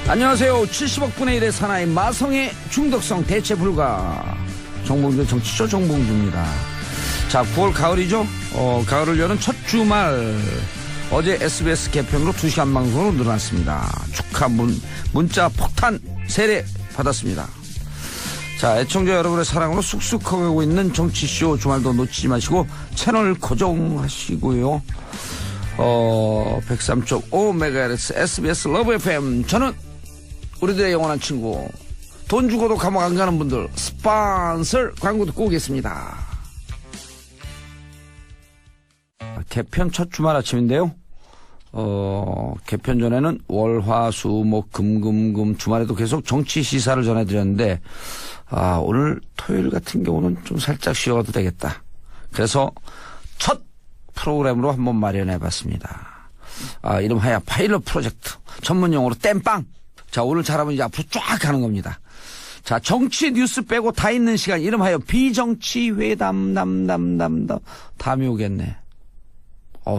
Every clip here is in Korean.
안녕하세요. 70억 분의 1의 사나이 마성의 중독성 대체 불가 정봉주 정치쇼 정봉주입니다. 자, 9월 가을이죠. 가을을 여는 첫 주말 어제 SBS 개편으로 2시간 방송으로 늘어났습니다. 축하 문자 폭탄 세례 받았습니다. 자, 애청자 여러분의 사랑으로 쑥쑥 커가고 있는 정치쇼 주말도 놓치지 마시고 채널 고정하시고요. 103.5MHz SBS 러브 FM. 저는 우리들의 영원한 친구, 돈 주고도 감옥 안 가는 분들 스폰서 광고 듣고 오겠습니다. 개편 첫 주말 아침인데요. 개편 전에는 월, 화, 수, 목, 금 주말에도 계속 정치 시사를 전해드렸는데 오늘 토요일 같은 경우는 좀 살짝 쉬어도 되겠다. 그래서 첫 프로그램으로 한번 마련해봤습니다. 이름하여 파일럿 프로젝트, 전문용어로 땜빵. 자, 오늘 잘하면 이제 앞으로 쫙 가는 겁니다. 자, 정치 뉴스 빼고 다 있는 시간, 이름하여 비정치 회담 담이 오겠네.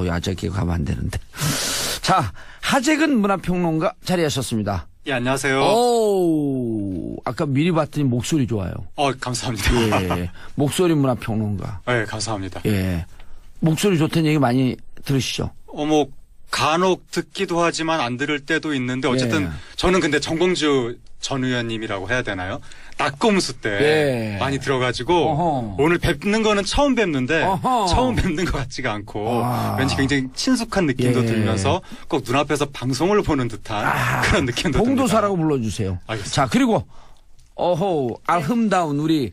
야제 기억하면 안 되는데. 자, 하재근 문화평론가 자리하셨습니다. 예, 안녕하세요. 아까 미리 봤더니 목소리 좋아요. 감사합니다. 예, 목소리 문화평론가. 네, 감사합니다. 예, 목소리 좋다는 얘기 많이 들으시죠? 간혹 듣기도 하지만 안 들을 때도 있는데 어쨌든 저는 근데 정봉주 전 의원님이라고 해야 되나요? 낙검수 때 많이 들어가지고 오늘 뵙는 거는 처음 뵙는데 처음 뵙는 것 같지가 않고 왠지 굉장히 친숙한 느낌도 들면서 꼭 눈앞에서 방송을 보는 듯한 그런 느낌도 듭니다. 봉도사라고 불러주세요. 알겠습니다. 자, 그리고 알흠다운 우리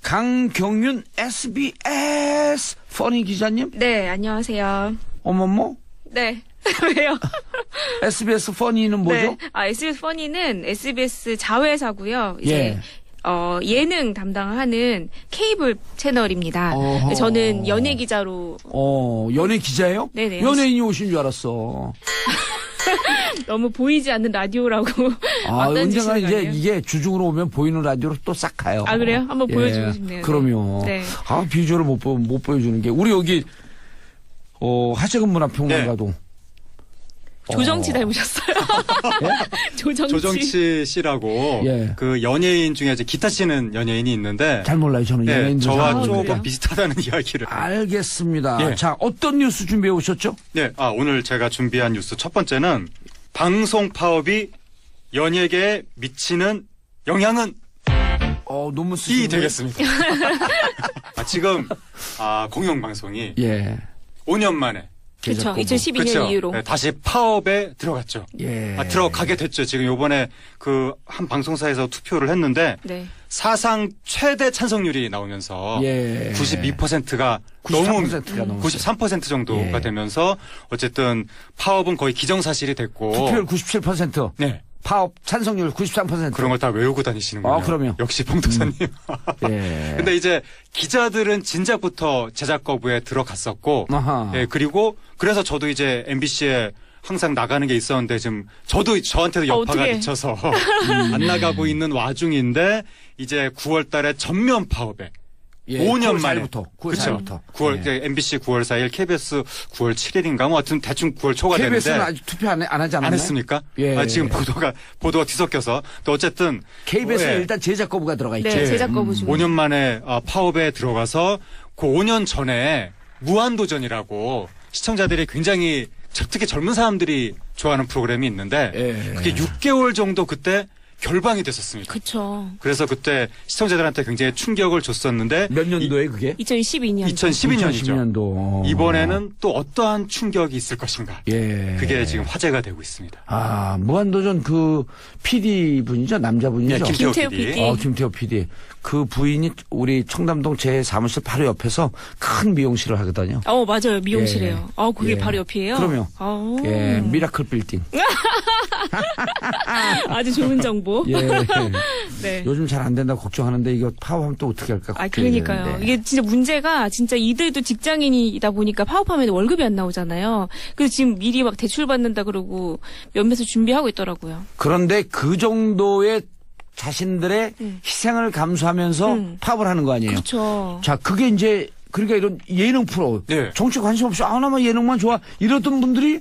강경윤 SBS 퍼니 기자님. 네, 안녕하세요. 어머머. 네. 왜요? SBS 퍼니는 뭐죠? 네. SBS 퍼니는 SBS 자회사고요. 이제 예능 담당하는 케이블 채널입니다. 저는 연예 기자로. 연예 기자예요? 네네. 연예인이 오신 줄 알았어. 너무 보이지 않는 라디오라고. 언젠가 이제 이게 주중으로 오면 보이는 라디오로 또 싹 가요. 그래요? 한번 보여주고 싶네요. 그럼요. 네. 비주얼을 못 보여주는 게. 우리 여기, 하재근 문화평론가도. 조정치 닮으셨어요. 조정치 씨라고 그 연예인 중에 이제 기타 치는 연예인이 있는데 잘 몰라요. 저는 연예인들 저와 조금 비슷하다는 이야기를. 알겠습니다. 자, 어떤 뉴스 준비해 오셨죠? 네, 오늘 제가 준비한 뉴스 첫 번째는 방송 파업이 연예계에 미치는 영향은 논문 이 되겠습니다. 지금 공영방송이 5년 만에 그렇죠. 2012년 이후로 다시 파업에 들어갔죠. 들어가게 됐죠. 지금 요번에 그 한 방송사에서 투표를 했는데 사상 최대 찬성률이 나오면서 92%가 넘은 93% 정도가 되면서 어쨌든 파업은 거의 기정사실이 됐고 투표율 97%. 네. 파업 찬성률 93%. 그런 걸 다 외우고 다니시는군요. 그럼요. 역시 봉도사님. 근데 이제 기자들은 진작부터 제작 거부에 들어갔었고, 그리고 그래서 저도 이제 MBC에 항상 나가는 게 있었는데 지금 저한테도 여파가 미쳐서 안 나가고 있는 와중인데 이제 9월 달에 전면 파업에 5년 만에. 9월 4일부터. 9월, MBC 9월 4일, KBS 9월 7일인가 뭐 하여튼 대충 9월 초가 되는데. KBS는 아직 투표 안 하지 않았나요? 안 했습니까? 지금 보도가 뒤섞여서. 또 어쨌든. KBS는 일단 제작 거부가 들어가 있죠. 네, 제작 거부 중. 5년 만에 파업에 들어가서 그 5년 전에 무한도전이라고 시청자들이 굉장히 특히 젊은 사람들이 좋아하는 프로그램이 있는데 그게 6개월 정도 그때 결방이 됐었습니다. 그렇죠. 그래서 그때 시청자들한테 굉장히 충격을 줬었는데 몇 년도에 그게? 2012년. 2012년이죠. 이번에는 또 어떠한 충격이 있을 것인가. 그게 지금 화제가 되고 있습니다. 무한도전 그 PD 분이죠? 남자분이죠? 김태호 PD. 김태호 PD. 그 부인이 우리 청담동 제 사무실 바로 옆에서 큰 미용실을 하거든요. 맞아요. 미용실이에요. 그게 바로 옆이에요? 그럼요. 미라클 빌딩. 아주 좋은 정보. 네. 요즘 잘 안 된다고 걱정하는데 이거 파업하면 또 어떻게 할까? 그러니까요. 이게 진짜 문제가 진짜 이들도 직장인이다 보니까 파업하면 월급이 안 나오잖아요. 그래서 지금 미리 막 대출 받는다 그러고 몇몇을 준비하고 있더라고요. 그런데 그 정도의 자신들의 희생을 감수하면서 파업을 하는 거 아니에요? 그렇죠. 자, 그게 이제 그러니까 이런 예능 프로 정치 관심 없이 나만 예능만 좋아 이러던 분들이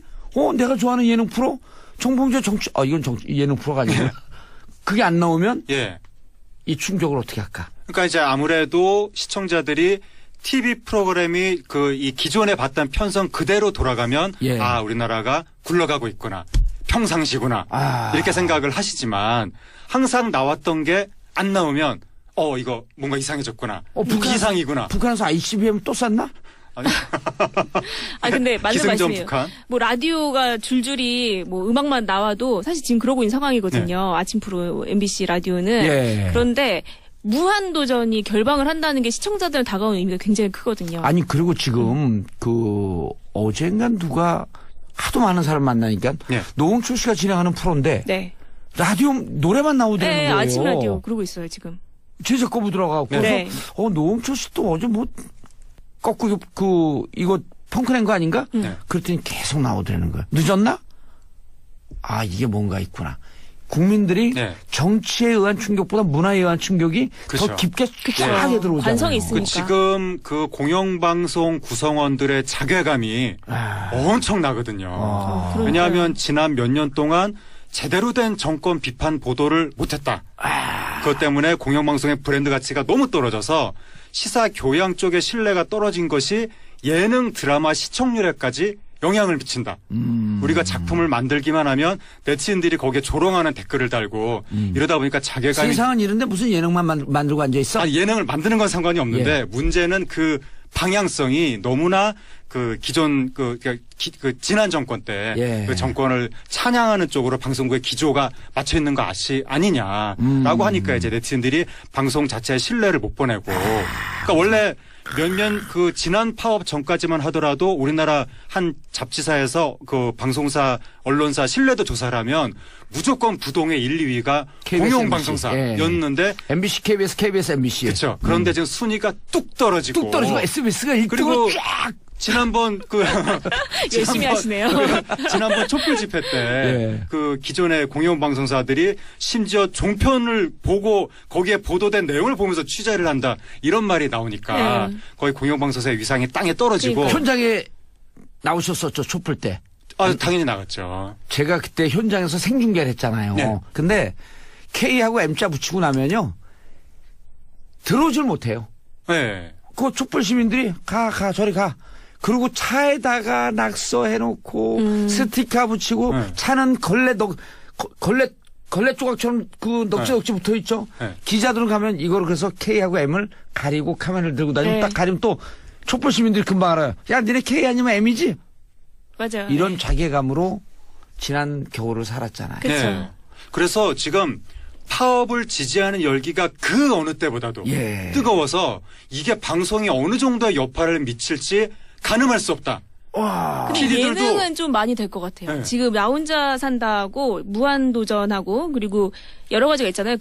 내가 좋아하는 예능 프로 정봉주 정치, 이건 예능 프로가 아니고 그게 안 나오면 예. 이 충격을 어떻게 할까? 그러니까 이제 아무래도 시청자들이 TV 프로그램이 이 기존에 봤던 편성 그대로 돌아가면 예. 우리나라가 굴러가고 있구나. 평상시구나. 이렇게 생각을 하시지만 항상 나왔던 게 안 나오면 이거 뭔가 이상해졌구나. 북이상이구나. 북한에서 ICBM 또 쐈나? 아니. 근데 맞는 기승전 말씀이에요. 북한. 뭐 라디오가 줄줄이 뭐 음악만 나와도 사실 지금 그러고 있는 상황이거든요. 네. 아침 프로 MBC 라디오는. 예. 그런데 무한도전이 결방을 한다는 게 시청자들은 다가오는 의미가 굉장히 크거든요. 아니 그리고 지금 어젠간 누가 하도 많은 사람 만나니까 네. 노홍철 씨가 진행하는 프로인데 네. 라디오 노래만 나오더라는 네, 거예요. 아침 라디오 그러고 있어요 지금. 제작 거부 들어가고 네. 그래서 노홍철 씨 또 어제 뭐 거꾸로 이거 펑크낸 거 아닌가? 네. 그랬더니 계속 나오더라는 거예요. 늦었나? 이게 뭔가 있구나. 국민들이 네. 정치에 의한 충격보다 문화에 의한 충격이 그쵸. 더 깊게 쫙하게 들어오잖아요. 관성이 있으니까. 지금 공영방송 구성원들의 자괴감이 엄청나거든요. 그러니까요. 왜냐하면 지난 몇 년 동안 제대로 된 정권 비판 보도를 못했다. 그것 때문에 공영방송의 브랜드 가치가 너무 떨어져서 시사 교양 쪽의 신뢰가 떨어진 것이 예능 드라마 시청률에까지 영향을 미친다. 우리가 작품을 만들기만 하면 네티즌들이 거기에 조롱하는 댓글을 달고 이러다 보니까 자괴감이. 세상은 이런데 무슨 예능만 만들고 앉아있어? 예능을 만드는 건 상관이 없는데 문제는 그 방향성이 너무나 기존 지난 정권 때 그 정권을 찬양하는 쪽으로 방송국의 기조가 맞춰 있는 거 아니냐라고 하니까 이제 네티즌들이 방송 자체의 신뢰를 못 보내고. 그러니까 원래 몇년 지난 파업 전까지만 하더라도 우리나라 한 잡지사에서 방송사 언론사 신뢰도 조사를 하면 무조건 부동의 1, 2위가 공영방송사였는데 MBC, KBS, MBC. 그렇죠. 그런데 지금 순위가 뚝 떨어지고 SBS가 1등을 그리고 쫙. 지난번 열심히 하시네요. 지난번 촛불 집회 때 기존의 공영방송사들이 심지어 종편을 보고 거기에 보도된 내용을 보면서 취재를 한다 이런 말이 나오니까 거의 공영방송사의 위상이 땅에 떨어지고. 그러니까. 현장에 나오셨었죠, 촛불 때. 당연히 나갔죠. 제가 그때 현장에서 생중계를 했잖아요. 네. 근데 K하고 M자 붙이고 나면요 들어오질 못해요. 네. 그 촛불 시민들이 저리 가. 그리고 차에다가 낙서해놓고 스티커 붙이고 차는 걸레 조각처럼 넉지넉지 붙어 있죠. 기자들은 가면 이거를 그래서 K하고 M을 가리고 카메라를 들고 다니면 딱 가리면 또 촛불 시민들이 금방 알아요. 야, 니네 K 아니면 M이지? 맞아요. 이런 자괴감으로 지난 겨울을 살았잖아요. 그쵸. 네. 그래서 지금 파업을 지지하는 열기가 그 어느 때보다도 뜨거워서 이게 방송이 어느 정도의 여파를 미칠지 가늠할 수 없다. 근데 예능은 좀 많이 될 것 같아요. 네. 지금 나 혼자 산다하고 무한도전하고 그리고 여러 가지가 있잖아요.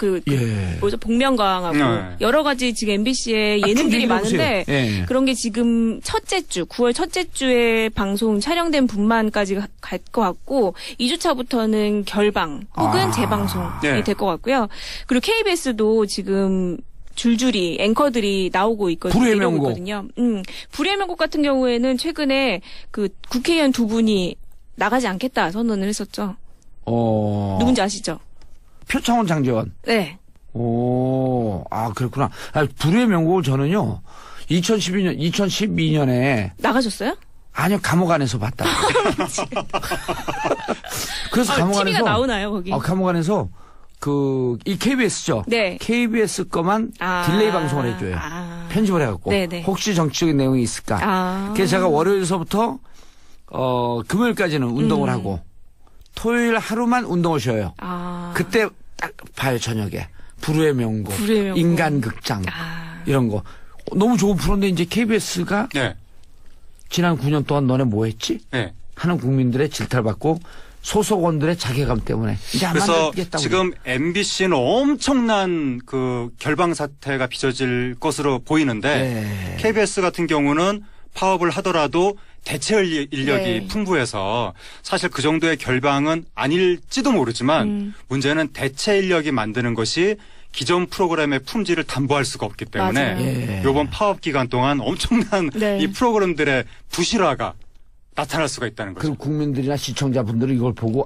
뭐죠? 복면가왕하고 여러 가지 지금 MBC에 예능들이 많은데 그런 게 지금 9월 첫째 주에 방송 촬영된 분만까지 갈 것 같고 2주차부터는 결방 혹은 재방송이 될 것 같고요. 그리고 KBS도 지금 줄줄이 앵커들이 나오고 있거든요. 불의 명곡. 불의 명곡 같은 경우에는 최근에 국회의원 두 분이 나가지 않겠다 선언을 했었죠. 누군지 아시죠? 표창원, 장제원. 네. 그렇구나. 불의 명곡을 저는요 2012년에 나가셨어요? 아니요, 감옥 안에서 봤다. 그래서 감옥 안에서 TV가 나오나요 거기? 감옥 안에서 이 KBS죠. 네. KBS 거만 딜레이 방송을 해줘요. 편집을 해갖고 네네. 혹시 정치적인 내용이 있을까. 그래서 제가 월요일서부터 금요일까지는 운동을 하고 토요일 하루만 운동을 쉬어요. 그때 딱 봐요, 저녁에. 불후의 명곡, 인간극장 이런 거. 너무 좋은 프로인데 이제 KBS가 지난 9년 동안 너네 뭐 했지? 하는 국민들의 질타를 받고 소속원들의 자괴감 때문에 이제 안 그래서 만들겠다고. 지금 MBC는 엄청난 결방 사태가 빚어질 것으로 보이는데 KBS 같은 경우는 파업을 하더라도 대체 인력이 풍부해서 사실 그 정도의 결방은 아닐지도 모르지만 문제는 대체 인력이 만드는 것이 기존 프로그램의 품질을 담보할 수가 없기 때문에 이번 파업 기간 동안 엄청난 이 프로그램들의 부실화가 나타날 수가 있다는 거죠. 그리고 국민들이나 시청자분들은 이걸 보고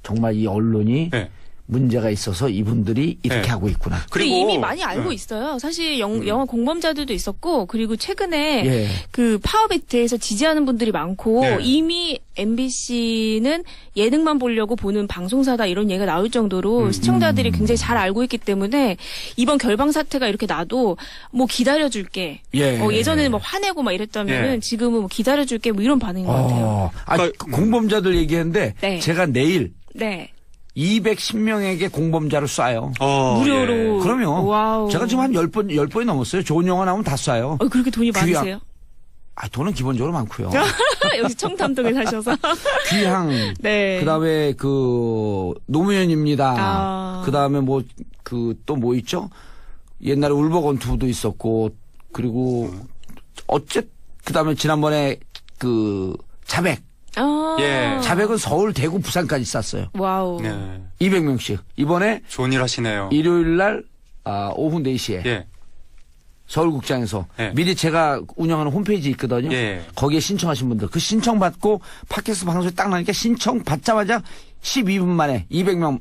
정말 이 언론이 네. 문제가 있어서 이분들이 이렇게 네. 하고 있구나. 그리고 이미 많이 알고 있어요. 사실 영화 공범자들도 있었고, 그리고 최근에 예. 그 파업에 대해서 지지하는 분들이 많고, 네. 이미 MBC는 예능만 보려고 보는 방송사다 이런 얘기가 나올 정도로 시청자들이 굉장히 잘 알고 있기 때문에 이번 결방 사태가 이렇게 나도 뭐 기다려줄게. 예. 예전에는 뭐 화내고 막 이랬다면은 예. 지금은 뭐 기다려줄게 뭐 이런 반응인 것 같아요. 그러니까, 공범자들 얘기했는데 네. 제가 내일 네. 210명에게 공범자를 쏴요. 무료로. 그럼요. 와우. 제가 지금 한 10번이 넘었어요. 좋은 영화 나오면 다 쏴요. 그렇게 돈이 많으세요? 돈은 기본적으로 많고요. 역시 청담동에 사셔서. 귀향. 네. 그다음에 노무현입니다. 아. 그다음에 또 뭐 있죠? 옛날에 울버건투도 있었고 그리고 그다음에 지난번에 자백. 예. 자백은 서울, 대구, 부산까지 쌌어요. 와우. 네. 200명씩. 이번에 좋은 일 하시네요. 일요일 날 오후 4시에 예. 서울국장에서 예. 미리 제가 운영하는 홈페이지 있거든요. 예. 거기에 신청하신 분들 그 신청 받고 팟캐스트 방송에 딱 나니까 신청 받자마자 12분 만에 200명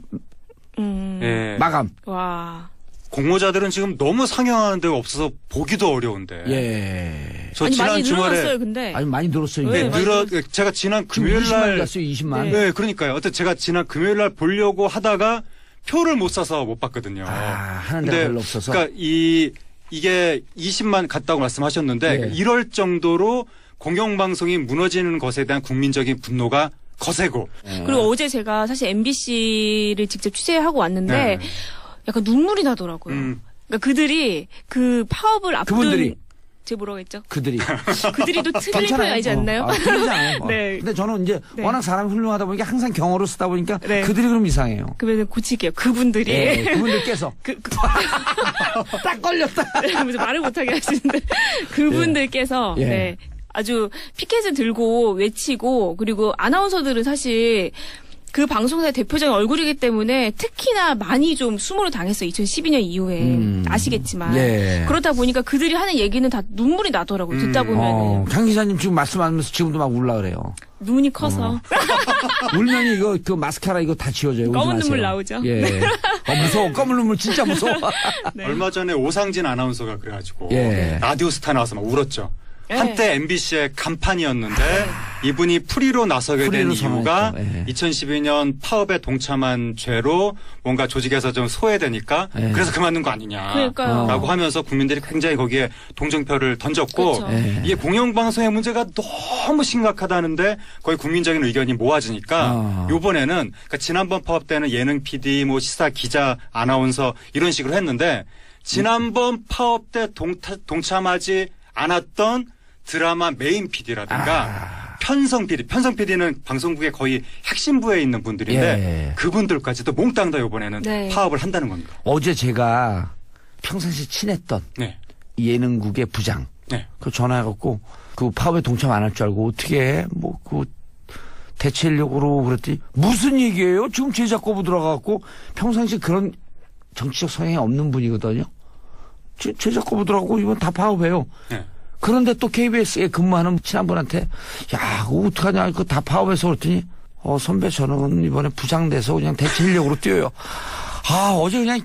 예. 마감. 와. 공모자들은 지금 너무 상영하는 데가 없어서 보기도 어려운데. 예. 저 아니 지난 많이 주말에 늘어났어요, 근데. 아니 많이 늘었어요. 네, 이제. 제가 지난 지금 금요일 20만 날 갔어요. 20만. 네, 그러니까요. 어떤 제가 지난 금요일 날 보려고 하다가 표를 못 사서 못 봤거든요. 하는 데가 별로 없어서. 그러니까 이게 20만 갔다고 말씀하셨는데 예. 이럴 정도로 공영방송이 무너지는 것에 대한 국민적인 분노가 거세고. 그리고 어제 제가 사실 MBC를 직접 취재하고 왔는데 네. 약간 눈물이 나더라고요. 그러니까 그들이 그 파업을 앞둔 그분들이. 제 뭐라고 했죠? 그들이. 그들이 또 틀린 표현 아니지 않나요? 틀리잖아요. 네. 근데 저는 이제 네. 워낙 사람이 훌륭하다 보니까 항상 경어로 쓰다 보니까 네. 그들이 그럼 이상해요. 그러면 고칠게요. 그분들이. 예, 그분들께서 딱 걸렸다. 그래서 말을 못하게 하시는데 그분들께서 예. 네, 아주 피켓을 들고 외치고 그리고 아나운서들은 사실 그 방송사의 대표적인 얼굴이기 때문에 특히나 많이 좀 수모를 당했어요. 2012년 이후에. 아시겠지만. 예. 그러다 보니까 그들이 하는 얘기는 다 눈물이 나더라고요. 듣다 보면. 강 기자님 지금 말씀하면서 지금도 막 울라 그래요. 눈이 커서. 울면 이거 마스카라 이거 다 지워져요. 울지 검은 눈물 마세요. 나오죠. 예. 무서워. 검은 눈물 진짜 무서워. 네. 얼마 전에 오상진 아나운서가 그래가지고 예. 라디오스타 나와서 막 울었죠. 네. 한때 MBC의 간판이었는데 이분이 풀이로 나서게 된 풀이로 이유가 선언했죠. 예. 2012년 파업에 동참한 죄로 뭔가 조직에서 좀 소외되니까 예. 그래서 그만둔 거 아니냐. 그러니까요. 라고 하면서 국민들이 굉장히 거기에 동정표를 던졌고 그렇죠. 예. 이게 공영방송의 문제가 너무 심각하다는데 거의 국민적인 의견이 모아지니까 요번에는 그러니까 지난번 파업 때는 예능 PD, 뭐 시사 기자, 아나운서 이런 식으로 했는데 지난번 파업 때 동참하지 않았던 드라마 메인 PD라든가 편성 PD는 방송국의 거의 핵심부에 있는 분들인데 예. 그분들까지도 몽땅 다 이번에는 네. 파업을 한다는 겁니다. 어제 제가 평상시 친했던 네. 예능국의 부장 네. 그 전화해갖고 그 파업에 동참 안 할 줄 알고 어떻게 해? 대체하려고 그랬더니 무슨 얘기예요? 지금 제작거부 들어가갖고 평상시 그런 정치적 성향이 없는 분이거든요. 제작거부 들어가고 이번 다 파업해요. 네. 그런데 또 KBS에 근무하는 친한 분한테 야 그거 어떡하냐 그거 다 파업해서 그랬더니 선배 저는 이번에 부장 돼서 그냥 대체인력으로 뛰어요. 어제 그냥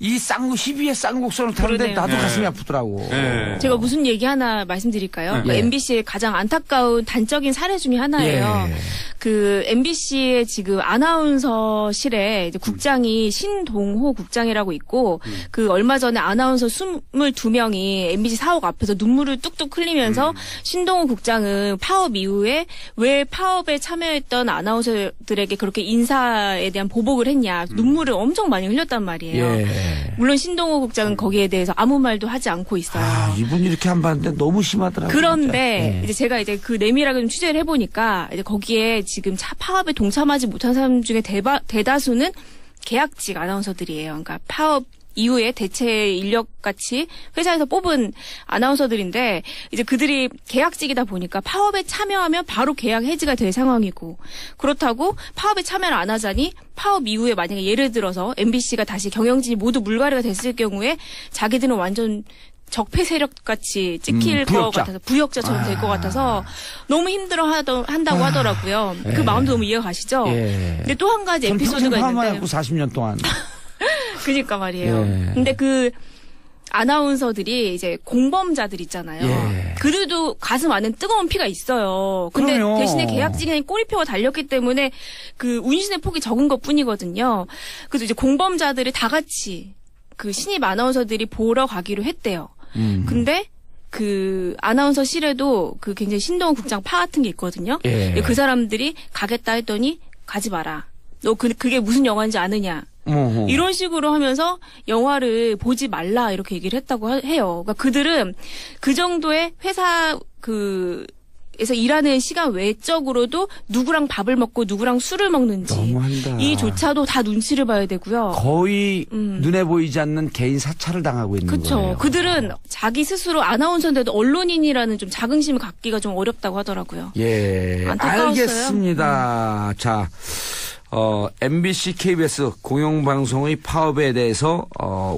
이 희비의 쌍곡선을 타는데 그러네요. 나도 네. 가슴이 아프더라고. 네. 제가 무슨 얘기 하나 말씀드릴까요? 예. MBC의 가장 안타까운 단적인 사례 중에 하나예요. 예. 그 MBC의 지금 아나운서실에 이제 국장이 신동호 국장이라고 있고 그 얼마 전에 아나운서 22명이 MBC 사옥 앞에서 눈물을 뚝뚝 흘리면서 신동호 국장은 파업 이후에 왜 파업에 참여했던 아나운서들에게 그렇게 인사에 대한 보복을 했냐 눈물을 엄청 많이 흘렸단 말이에요. 예. 물론 신동호 국장은 거기에 대해서 아무 말도 하지 않고 있어요. 이분 이렇게 한 봤는데 너무 심하더라고요. 그런데 진짜. 예. 이제 제가 이제 그 내밀하게 좀 취재를 해보니까 이제 거기에 지금 파업에 동참하지 못한 사람 중에 대다수는 계약직 아나운서들이에요. 그러니까 파업 이후에 대체 인력 같이 회사에서 뽑은 아나운서들인데 이제 그들이 계약직이다 보니까 파업에 참여하면 바로 계약 해지가 될 상황이고 그렇다고 파업에 참여를 안 하자니 파업 이후에 만약에 예를 들어서 MBC가 다시 경영진이 모두 물갈이가 됐을 경우에 자기들은 완전 적폐 세력 같이 찍힐 것 부역자. 같아서 부역자처럼 될 것 같아서 너무 힘들어 한다고 하더라고요. 그 마음도 너무 이해가 가시죠? 예. 근데 또 한 가지 에피소드가 있는데. 40년 동안. 그러니까 말이에요. 예. 근데 그 아나운서들이 이제 공범자들 있잖아요. 예. 그래도 가슴 안에 뜨거운 피가 있어요. 근데 그럼요. 대신에 계약직에 꼬리표가 달렸기 때문에 그 운신의 폭이 적은 것 뿐이거든요. 그래서 이제 공범자들이 다 같이 그 신입 아나운서들이 보러 가기로 했대요. 근데 그 아나운서실에도 그 굉장히 신동훈 국장 파 같은 게 있거든요. 예. 그 사람들이 가겠다 했더니 가지 마라. 너 그게 무슨 영화인지 아느냐. 이런 식으로 하면서 영화를 보지 말라 이렇게 얘기를 했다고 해요. 그러니까 그들은 그 정도의 회사 에서 일하는 시간 외적으로도 누구랑 밥을 먹고 누구랑 술을 먹는지 너무한다. 이조차도 다 눈치를 봐야 되고요. 거의 눈에 보이지 않는 개인 사찰을 당하고 있는 그쵸. 거예요. 그들은 자기 스스로 아나운서인데도 언론인이라는 좀 자긍심을 갖기가 좀 어렵다고 하더라고요. 예, 안타까웠어요. 알겠습니다. 자, MBC, KBS 공영방송의 파업에 대해서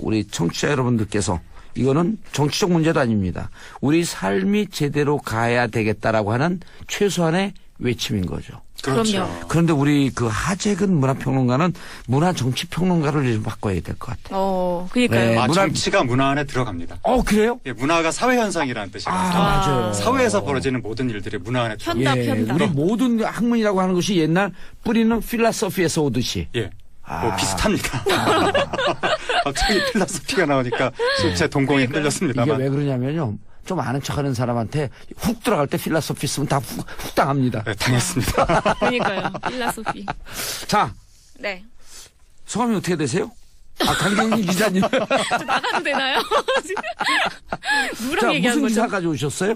우리 청취자 여러분들께서 이거는 정치적 문제도 아닙니다. 우리 삶이 제대로 가야 되겠다라고 하는 최소한의 외침인 거죠. 그렇죠. 그럼요. 그런데 우리 그 하재근 문화평론가는 문화정치평론가를 좀 바꿔야 될 것 같아요. 그러니까요. 네. 정치가 문화 안에 들어갑니다. 그래요? 예, 문화가 사회 현상이라는 뜻이라서 맞아요. 사회에서 벌어지는 모든 일들이 문화 안에 들어갑니다. 편답. 우리 모든 학문이라고 하는 것이 옛날 뿌리는 필라소피에서 오듯이. 예. 비슷합니다. 갑자기 필라소피가 나오니까 제 동공이 이게 흔들렸습니다만. 왜 그러냐면요. 좀 아는 척하는 사람한테 훅 들어갈 때 필라소피 쓰면 다 훅 당합니다. 네, 당했습니다. 그러니까요. 필라소피. 자, 네. 성함이 어떻게 되세요? 강경진 기자님. 저 나가도 되나요? 누구랑 자, 얘기하는 무슨 거죠? 기사 가져오셨어요?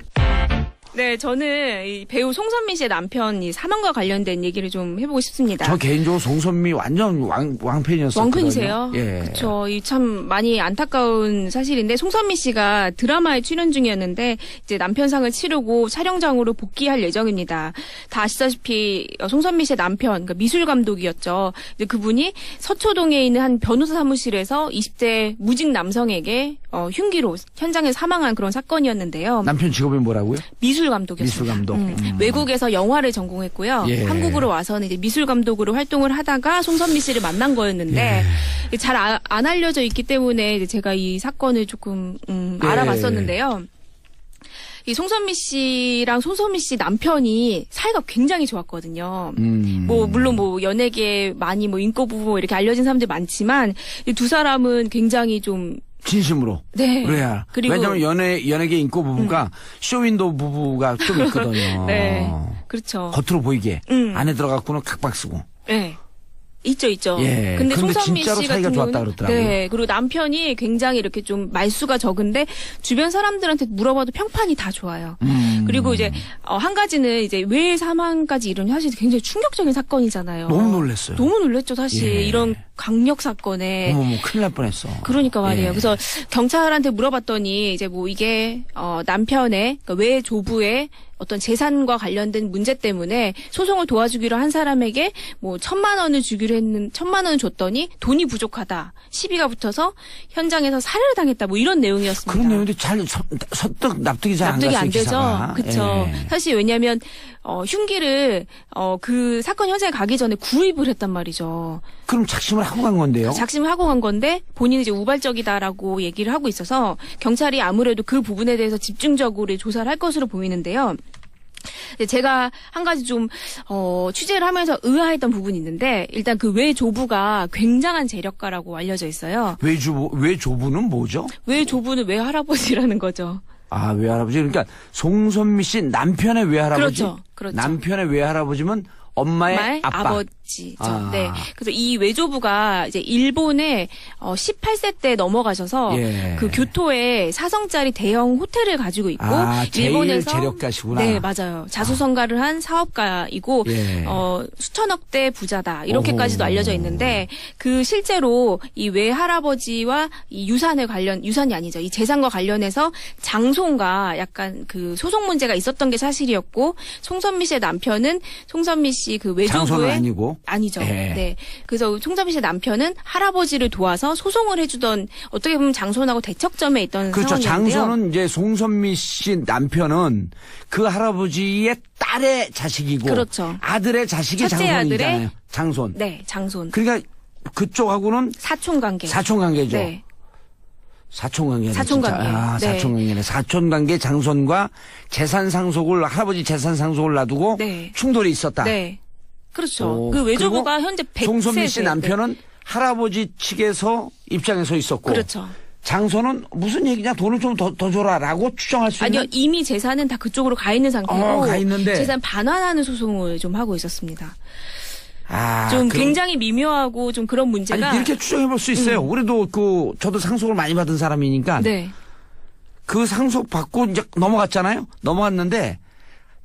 네, 저는 이 배우 송선미 씨의 남편이 사망과 관련된 얘기를 좀 해보고 싶습니다. 저 개인적으로 송선미 완전 왕팬이었어요. 왕팬이세요? 예. 그렇죠. 참 많이 안타까운 사실인데 송선미 씨가 드라마에 출연 중이었는데 이제 남편상을 치르고 촬영장으로 복귀할 예정입니다. 다 아시다시피 송선미 씨의 남편, 그러니까 미술 감독이었죠. 이제 그분이 서초동에 있는 한 변호사 사무실에서 20대 무직 남성에게 흉기로 현장에 사망한 그런 사건이었는데요. 남편 직업이 뭐라고요? 미술 감독이었습니다. 미술 감독. 외국에서 영화를 전공했고요. 예. 한국으로 와서는 이제 미술 감독으로 활동을 하다가 송선미 씨를 만난 거였는데 잘 안 알려져 있기 때문에 이제 제가 이 사건을 조금 알아봤었는데요. 이 송선미 씨랑 송선미 씨 남편이 사이가 굉장히 좋았거든요. 물론 연예계 많이 인고 부부 이렇게 알려진 사람들 많지만 이 두 사람은 굉장히 좀 진심으로. 네. 그래야. 그리고 왜냐면 연예계 인고 부부가 쇼윈도우 부부가 좀 있거든요. 네. 그렇죠. 겉으로 보이게. 안에 들어가고는 각박 쓰고. 네. 있죠. 예. 근데 그런데 송선미 진짜로 씨 사이가 같은 좋았다 경우는 그러더라고요. 네. 그리고 남편이 굉장히 이렇게 좀 말수가 적은데 주변 사람들한테 물어봐도 평판이 다 좋아요. 그리고 이제 한 가지는 이제 왜 사망까지 이런 사실 굉장히 충격적인 사건이잖아요. 너무 놀랐어요. 너무 놀랐죠, 사실. 예. 이런 강력 사건에. 어머, 큰일 날 뻔했어. 그러니까 말이에요. 예. 그래서 경찰한테 물어봤더니 이제 이게 남편의 그러니까 외조부의 어떤 재산과 관련된 문제 때문에 소송을 도와주기로 한 사람에게 1,000만 원을 주기로 했는 1,000만 원을 줬더니 돈이 부족하다. 시비가 붙어서 현장에서 살해를 당했다. 이런 내용이었습니다. 그런 내용인데 잘 설득 납득이 잘 안 갔어요. 납득이 안 되죠. 그렇죠. 예. 사실 왜냐하면 흉기를 그 사건 현장에 가기 전에 구입을 했단 말이죠. 그럼 작심을 하고 간 건데요. 작심을 하고 간 건데 본인이 이제 우발적이다라고 얘기를 하고 있어서 경찰이 아무래도 그 부분에 대해서 집중적으로 조사를 할 것으로 보이는데요. 제가 한 가지 좀 취재를 하면서 의아했던 부분이 있는데 일단 그 외조부가 굉장한 재력가라고 알려져 있어요. 외조부는 뭐죠? 외조부는 외할아버지라는 거죠. 아, 외할아버지. 그러니까 송선미 씨 남편의 외할아버지. 그렇죠. 남편의 외할아버지면 엄마의 아빠. 아버지죠. 아. 네. 그래서 이 외조부가 이제 일본에 18세 때 넘어가셔서 예. 그 교토에 4성짜리 대형 호텔을 가지고 있고 제일 일본에서 재력가시구나. 네, 맞아요. 자수성가를 한 사업가이고 예. 수천억대 부자다. 이렇게까지도 오호. 알려져 있는데 그 실제로 이 외할아버지와 이 유산이 아니죠. 이 재산과 관련해서 장손과 약간 그 소송 문제가 있었던 게 사실이었고 송선미 씨의 남편은 송선미 씨 그 장손은 외조부의 아니고. 아니죠? 아니죠. 네. 그래서 송선미 씨 남편은 할아버지를 도와서 소송을 해주던 어떻게 보면 장손하고 대척점에 있던 그렇죠. 상황이었는데요. 장손은 이제 송선미 씨 남편은 그 할아버지의 딸의 자식이고 그렇죠. 아들의 자식이 첫째 장손이잖아요. 아들의 장손. 네, 장손. 그러니까 그쪽하고는 사촌 관계. 사촌 관계죠. 네. 사촌 관계네. 사촌 진짜. 관계. 아, 네. 사촌 관계네. 사촌 관계 장손과 재산 상속을 할아버지 재산 상속을 놔두고 네. 충돌이 있었다. 네. 그렇죠. 오, 그 외조부가 현재 100세. 송선미 씨 남편은 할아버지 측에서 입장에 서 있었고. 그렇죠. 장손은 무슨 얘기냐 돈을 좀 더 줘라라고 추정할 수 아니요, 있는. 이미 재산은 다 그쪽으로 가 있는 상태고 가 있는데. 재산 반환하는 소송을 좀 하고 있었습니다. 아, 좀 굉장히 미묘하고 좀 그런 문제가 아니 이렇게 추정해 볼 수 있어요. 우리도 저도 상속을 많이 받은 사람이니까 네. 그 상속 받고 이제 넘어갔잖아요. 넘어갔는데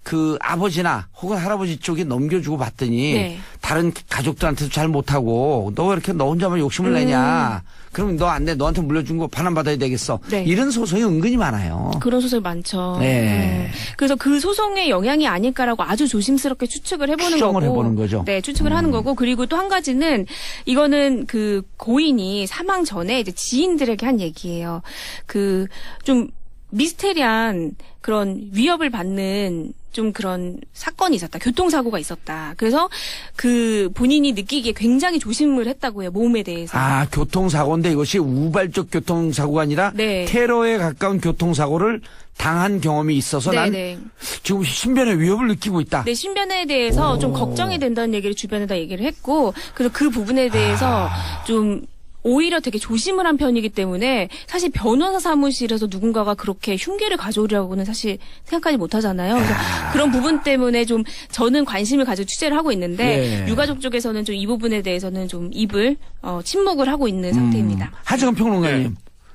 그 아버지나 혹은 할아버지 쪽에 넘겨주고 봤더니 네. 다른 가족들한테도 잘 못하고 너 왜 이렇게 너 혼자만 욕심을 내냐. 그러면 너 안 돼. 너한테 물려준 거 반환받아야 되겠어. 네. 이런 소송이 은근히 많아요. 그런 소송이 많죠. 네. 그래서 그 소송의 영향이 아닐까라고 아주 조심스럽게 추측을 해보는 추정을 거고. 해보는 거죠. 네, 추측을 하는 거고. 그리고 또 한 가지는 이거는 그 고인이 사망 전에 이제 지인들에게 한 얘기예요. 그 좀 미스테리한 그런 위협을 받는 좀 그런 사건이 있었다. 교통사고가 있었다. 그래서 그 본인이 느끼기에 굉장히 조심을 했다고 해요. 몸에 대해서. 아, 교통사고인데 이것이 우발적 교통사고가 아니라 네. 테러에 가까운 교통사고를 당한 경험이 있어서 난 네네. 지금 신변의 위협을 느끼고 있다. 네, 신변에 대해서 좀 걱정이 된다는 얘기를 주변에다 얘기를 했고, 그래서 그 부분에 대해서 좀 오히려 되게 조심을 한 편이기 때문에 사실 변호사 사무실에서 누군가가 그렇게 흉기를 가져오려고는 사실 생각하지 못하잖아요. 그래서 그런 부분 때문에 좀 저는 관심을 가지고 취재를 하고 있는데 유가족 쪽에서는 좀 이 부분에 대해서는 좀 입을 침묵을 하고 있는 상태입니다. 하정은 평론가님. 네.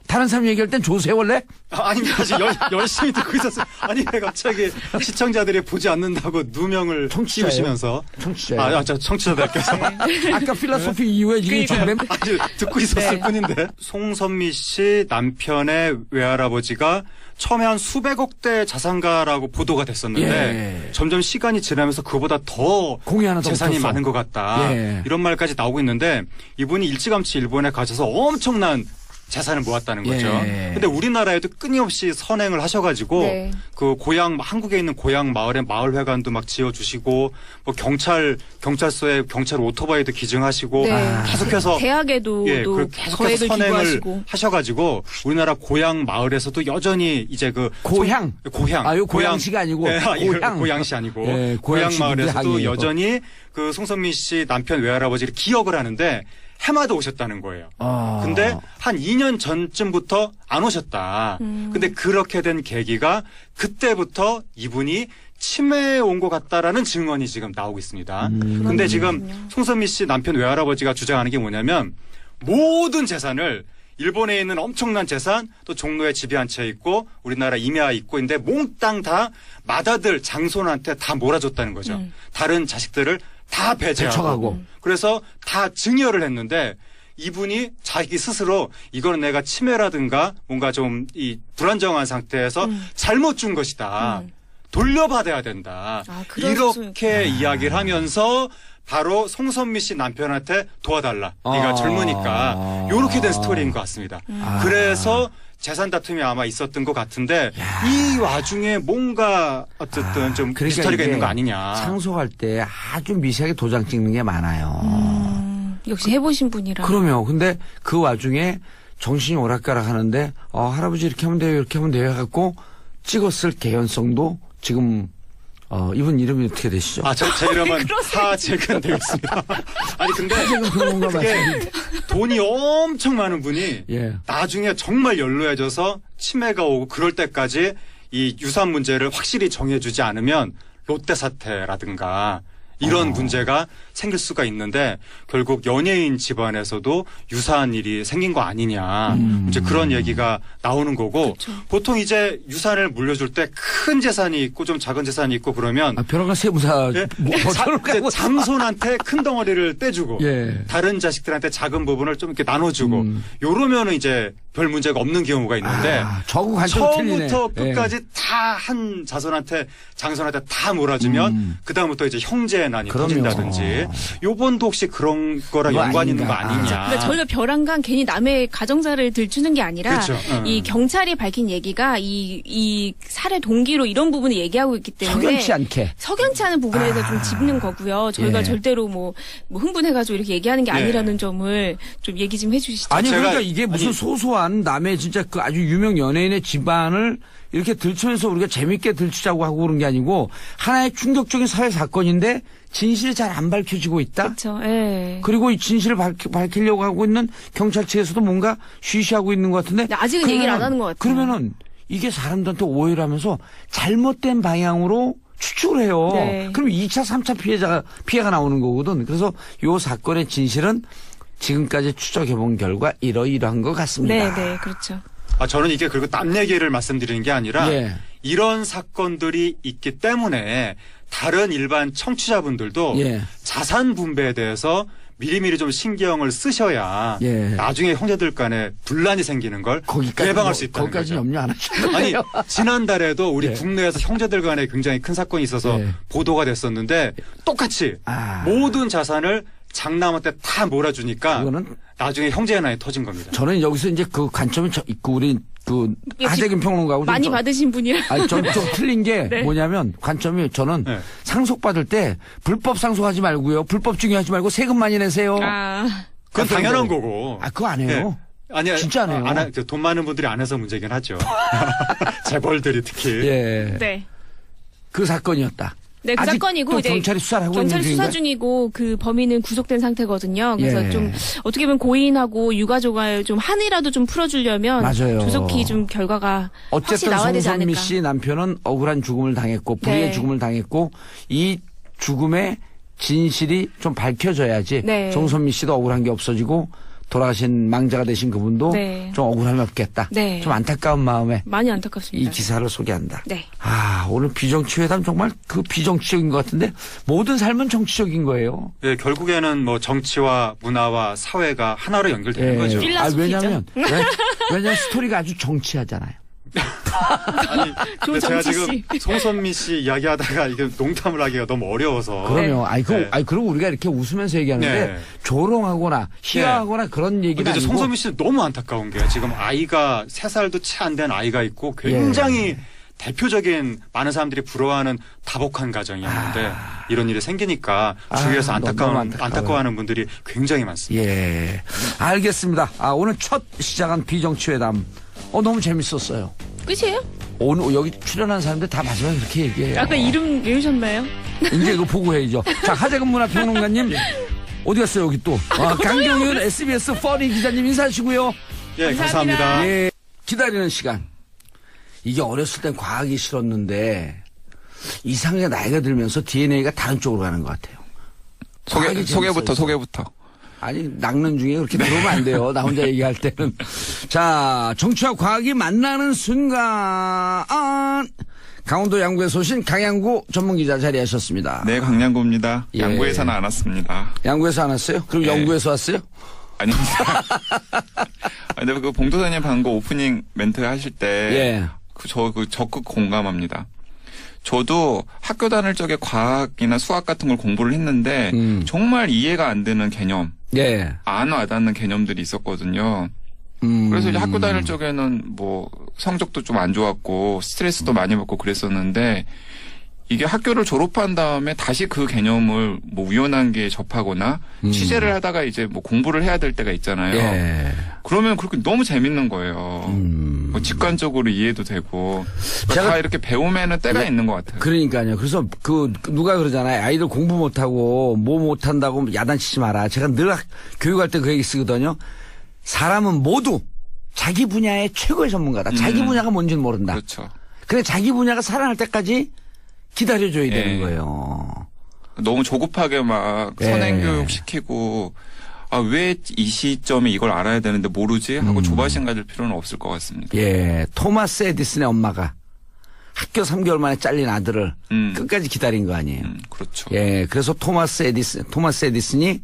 다른 사람 얘기할 땐 조세월래? 아닙니다. 열심히 듣고 있었어요. 아니, 왜 갑자기 시청자들이 보지 않는다고 누명을 청취자예요? 씌우시면서. 청취자예요. 저 청취자들께서. 아까 필라소피 이후에 이게 정뱀? 아니, 듣고 있었을 뿐인데. 송선미 씨 남편의 외할아버지가 처음에 한 수백억대 자산가라고 보도가 됐었는데 점점 시간이 지나면서 그보다 더 공이 하나 더 재산이 붙었어. 많은 것 같다. 이런 말까지 나오고 있는데 이분이 일찌감치 일본에 가셔서 엄청난 재산을 모았다는 거죠. 근데 우리나라에도 끊임없이 선행을 하셔가지고 그 고향 한국에 있는 고향 마을에 마을회관도 막 지어주시고 뭐 경찰서에 경찰 오토바이도 기증하시고 계속해서 대학에도 또 계속해서 거액을 선행을 기부하시고 하셔가지고 우리나라 고향 마을에서도 여전히 이제 그 고향. 고향. 아, 요 고양시가 아니고 고향. 고양시 아니고 예, 고향 고양시 마을에서도 분들하기예요. 여전히 그 송선미 씨 남편 외할아버지를 기억을 하는데 해마다 오셨다는 거예요. 근데 한 2년 전쯤부터 안 오셨다. 근데 그렇게 된 계기가 그때부터 이분이 치매에 온 것 같다라는 증언이 지금 나오고 있습니다. 근데 지금 송선미 씨 남편 외할아버지가 주장하는 게 뭐냐면 모든 재산을 일본에 있는 엄청난 재산 또 종로에 집이 한 채 있고 우리나라 임야 있고 있는데 몽땅 다 맏아들 장손한테 다 몰아줬다는 거죠. 다른 자식들을 다 배제하고 그래서 다 증여를 했는데 이분이 자기 스스로 이거는 내가 치매라든가 뭔가 좀 이 불안정한 상태에서 잘못 준 것이다. 돌려받아야 된다. 이렇게 이야기를 하면서 바로 송선미 씨 남편한테 도와달라. 네가 젊으니까. 이렇게 된 스토리인 것 같습니다. 그래서 재산 다툼이 아마 있었던 것 같은데 이 와중에 뭔가 어쨌든 좀 그러니까 미스터리가 있는 거 아니냐. 상속할 때 아주 미세하게 도장 찍는 게 많아요. 역시 해보신 분이라. 그럼요. 근데 그 와중에 정신이 오락가락 하는데 할아버지 이렇게 하면 돼요 이렇게 하면 돼요 해갖고 찍었을 개연성도 지금 이분 이름이 어떻게 되시죠? 제 이름은 하재근 되겠습니다. 아니 근데 그게 돈이 엄청 많은 분이 나중에 정말 연로해져서 치매가 오고 그럴 때까지 이 유산 문제를 확실히 정해주지 않으면 롯데 사태라든가 이런 문제가 생길 수가 있는데 결국 연예인 집안에서도 유사한 일이 생긴 거 아니냐 이제 그런 얘기가 나오는 거고 보통 이제 유산을 물려줄 때 큰 재산이 있고 좀 작은 재산이 있고 그러면 변호사 세무사 장손한테 큰 덩어리를 떼주고 다른 자식들한테 작은 부분을 좀 이렇게 나눠주고 요러면은 이제 별 문제가 없는 경우가 있는데 처음부터 끝까지 다 한 장손한테 다 몰아주면 그 다음부터 이제 형제 혈액순환이 터진다든지 요번도 혹시 그런 거랑 연관 있는 거 아니냐. 그러니까 저희가 벼랑간 괜히 남의 가정사를 들추는 게 아니라 그렇죠. 이 경찰이 밝힌 얘기가 이 살해 동기로 이런 부분을 얘기하고 있기 때문에 석연치 않은 부분에 대해서 좀 짚는 거고요. 저희가 절대로 뭐 흥분해가지고 이렇게 얘기하는 게 아니라는 점을 좀 얘기 좀 해주시죠. 아니 그러니까 이게 무슨 소소한 남의 진짜 그 아주 유명 연예인의 집안을 이렇게 들추면서 우리가 재밌게 들추자고 하고 그런 게 아니고 하나의 충격적인 사회 사건인데 진실이 잘 안 밝혀지고 있다. 그렇죠. 예. 그리고 이 진실을 밝히려고 하고 있는 경찰 측에서도 뭔가 쉬쉬하고 있는 것 같은데 아직은 얘기를 안 하는 것 같아요. 그러면은 이게 사람들한테 오해를 하면서 잘못된 방향으로 추측을 해요. 네. 그럼 2차, 3차 피해가 나오는 거거든. 그래서 이 사건의 진실은 지금까지 추적해본 결과 이러이러한 것 같습니다. 네, 그렇죠. 저는 이게 그리고 남 얘기를 말씀드리는 게 아니라 이런 사건들이 있기 때문에 다른 일반 청취자분들도 자산 분배에 대해서 미리미리 좀 신경을 쓰셔야 나중에 형제들 간에 분란이 생기는 걸 예방할 수 있다는 거기까지 거죠. 염려 안 하시나요? 아니 지난달에도 우리 국내에서 형제들 간에 굉장히 큰 사건이 있어서 보도가 됐었는데 똑같이 모든 자산을 장남한테 다 몰아주니까 나중에 형제의 나이 터진 겁니다. 저는 여기서 이제 그 관점이 우리 그 하재균 평론가하고 많이 받으신 분이라. 아니 좀 틀린 게 뭐냐면 관점이 저는 상속받을 때 불법 상속하지 말고요. 불법 증여하지 말고 세금 많이 내세요. 그건 당연한 거고. 그거 안 해요. 아니요. 진짜 안 해요. 돈 많은 분들이 안 해서 문제긴 하죠. 재벌들이 특히. 네. 그 사건이었다. 네, 그 사건이고 이제 경찰이 수사를 하고 있는 경찰 수사 중이고 그 범인은 구속된 상태거든요. 그래서 좀 어떻게 보면 고인하고 유가족을 좀 한이라도 좀 풀어주려면 조속히 좀 결과가 확실히 나와야 되지 않을까. 송선미 씨 남편은 억울한 죽음을 당했고 불의의 죽음을 당했고 이 죽음의 진실이 좀 밝혀져야지 송선미 씨도 억울한 게 없어지고 돌아가신 망자가 되신 그분도 좀 억울함이 없겠다. 좀 안타까운 마음에 많이 안타깝습니다. 이 기사를 소개한다. 네. 오늘 비정치회담 정말 그 비정치적인 것 같은데 모든 삶은 정치적인 거예요. 네, 결국에는 뭐 정치와 문화와 사회가 하나로 연결되는 거죠. 왜냐면 스토리가 아주 정치하잖아요. 아니, 근데 제가 지금 송선미 씨 이야기하다가 이게 농담을 하기가 너무 어려워서. 그럼요. 그리고 우리가 이렇게 웃으면서 얘기하는데 조롱하거나 희화하거나 그런 얘기는 근데 아니고. 송선미 씨는 너무 안타까운 게 지금 아이가 3살도 채 안 된 아이가 있고 굉장히 대표적인 많은 사람들이 부러워하는 다복한 가정이었는데 이런 일이 생기니까 주위에서 안타까워하는 분들이 굉장히 많습니다. 알겠습니다. 오늘 첫 시작한 비정치회담 너무 재밌었어요. 끝이에요? 오늘 여기 출연한 사람들 다 마지막에 그렇게 얘기해요. 아까 이름 외우셨나요? 이제 이거 보고 해야죠. 자, 하재근 문화평론가님 어디 갔어요 여기 또. 강경윤 SBS 퍼니 기자님 인사하시고요. 감사합니다. 기다리는 시간. 이게 어렸을 땐 과학이 싫었는데 이상하게 나이가 들면서 DNA가 다른 쪽으로 가는 것 같아요. 소개부터. 아니 낚는 중에 그렇게 들어오면 안 돼요. 나 혼자 얘기할 때는. 자, 정치와 과학이 만나는 순간 강원도 양구에서 오신 강양구 전문기자 자리하셨습니다. 네, 강양구입니다. 양구에서는 안 왔습니다. 양구에서 안 왔어요? 그럼 영구에서 왔어요? 아닙니다. 근데 그 봉도사님 방금 오프닝 멘트 하실 때 저 적극 공감합니다. 저도 학교 다닐 적에 과학이나 수학 같은 걸 공부를 했는데 정말 이해가 안 되는 개념, 안 와닿는 개념들이 있었거든요. 그래서 이제 학교 다닐 적에는 뭐 성적도 좀 안 좋았고 스트레스도 많이 받고 그랬었는데 이게 학교를 졸업한 다음에 다시 그 개념을 뭐 우연한 게 접하거나 취재를 하다가 이제 뭐 공부를 해야 될 때가 있잖아요. 그러면 그렇게 너무 재밌는 거예요. 뭐 직관적으로 이해도 되고 그러니까 다 이렇게 배움에는 때가 있는 것 같아요. 그러니까요. 그래서 누가 그러잖아요. 아이들 공부 못하고 뭐 못한다고 야단치지 마라. 제가 늘 교육할 때 그 얘기 쓰거든요. 사람은 모두 자기 분야의 최고의 전문가다. 자기 분야가 뭔지는 모른다. 그렇죠. 그래 자기 분야가 살아날 때까지 기다려줘야 되는 거예요. 너무 조급하게 막 선행교육 시키고 왜 이 시점에 이걸 알아야 되는데 모르지? 하고 조바심 가질 필요는 없을 것 같습니다. 토마스 에디슨의 엄마가 학교 3개월 만에 잘린 아들을 끝까지 기다린 거 아니에요. 그렇죠. 그래서 토마스 에디슨이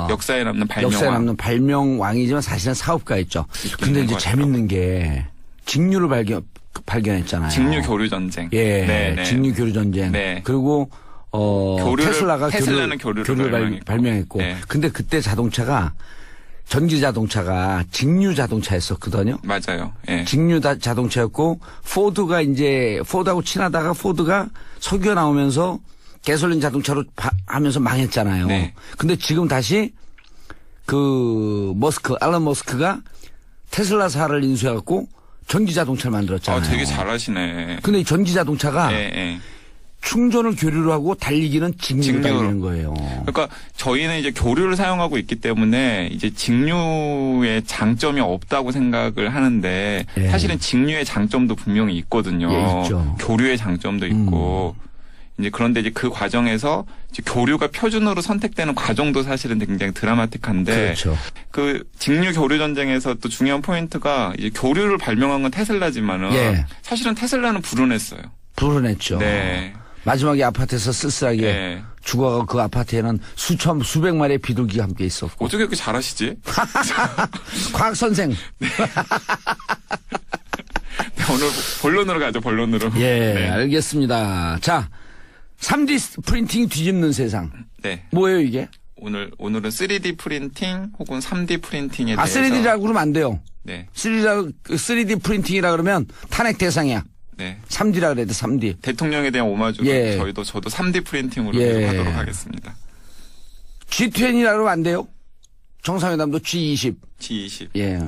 역사에 남는 발명왕이지만 사실은 사업가였죠. 근데 이제 재밌는 게 직류를 발견했잖아요. 직류 교류 전쟁. 직류 교류 전쟁. 그리고 테슬라는 교류를 발명했고. 네. 근데 그때 전기 자동차가 직류 자동차였었거든요. 맞아요. 예. 직류 자동차였고, 포드하고 친하다가 포드가 석유가 나오면서 가솔린 자동차로 하면서 망했잖아요. 네. 근데 지금 다시 앨런 머스크가 테슬라사를 인수해갖고 전기 자동차를 만들었잖아요. 되게 잘하시네. 근데 이 전기 자동차가 충전을 교류로 하고 달리기는 직류로 달리는 거예요. 그러니까 저희는 이제 교류를 사용하고 있기 때문에 이제 직류의 장점이 없다고 생각을 하는데 사실은 직류의 장점도 분명히 있거든요. 있죠. 교류의 장점도 있고. 이제 그런데 이제 그 과정에서 이제 교류가 표준으로 선택되는 과정도 사실은 굉장히 드라마틱한데 그렇죠. 그 직류 교류 전쟁에서 또 중요한 포인트가 이제 교류를 발명한 건 테슬라지만은 사실은 테슬라는 불운했어요. 불운했죠. 네. 마지막에 아파트에서 쓸쓸하게 죽어가고 그 아파트에는 수백 마리의 비둘기가 함께 있었고. 어떻게 그렇게 잘하시지? 과학 선생. 네. 오늘 본론으로 가죠, 본론으로. 알겠습니다. 자, 3D 프린팅 뒤집는 세상. 네. 뭐예요, 이게? 오늘은 3D 프린팅 혹은 3D 프린팅에 대해서. 3D라고 그러면 안 돼요. 네. 3D 프린팅이라 그러면 탄핵 대상이야. 네. 3D라 그래야 돼, 3D. 대통령에 대한 오마주로 저도 3D 프린팅으로 하도록 하겠습니다. G20이라 그러면 안 돼요? 정상회담도 G20. G20. 네.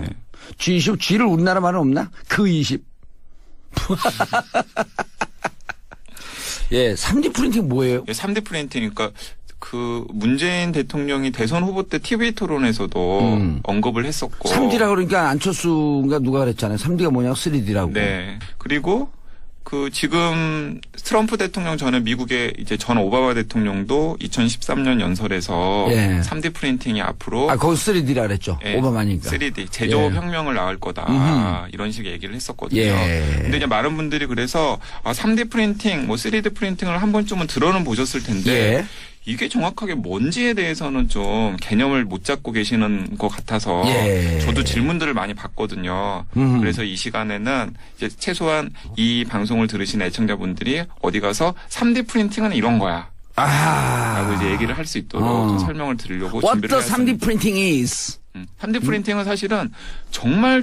G20, G를 우리나라 말은 없나? 그 20. 3D 프린팅 뭐예요? 3D 프린팅, 그러니까 그 문재인 대통령이 대선 후보 때 TV 토론에서도 언급을 했었고. 3D라 그러니까 안철수가 누가 그랬잖아요. 3D가 뭐냐고 3D라고. 네. 그리고 그 지금 트럼프 대통령 전에 미국의 이제 전 오바마 대통령도 2013년 연설에서 3D 프린팅이 앞으로 거기 3D라 그랬죠. 오바마니까. 3D 제조업 혁명을 낳을 거다. 이런 식의 얘기를 했었거든요. 근데 이제 많은 분들이 그래서 3D 프린팅, 3D 프린팅을 한 번쯤은 들어는 보셨을 텐데 이게 정확하게 뭔지에 대해서는 좀 개념을 못 잡고 계시는 것 같아서 저도 질문들을 많이 받거든요. 그래서 이 시간에는 이제 최소한 이 방송을 들으신 애청자분들이 어디 가서 3D 프린팅은 이런 거야. 라고 이제 얘기를 할 수 있도록 좀 설명을 드리려고 준비를 했습니다. What the 3D printing is? 3D 프린팅은 사실은 정말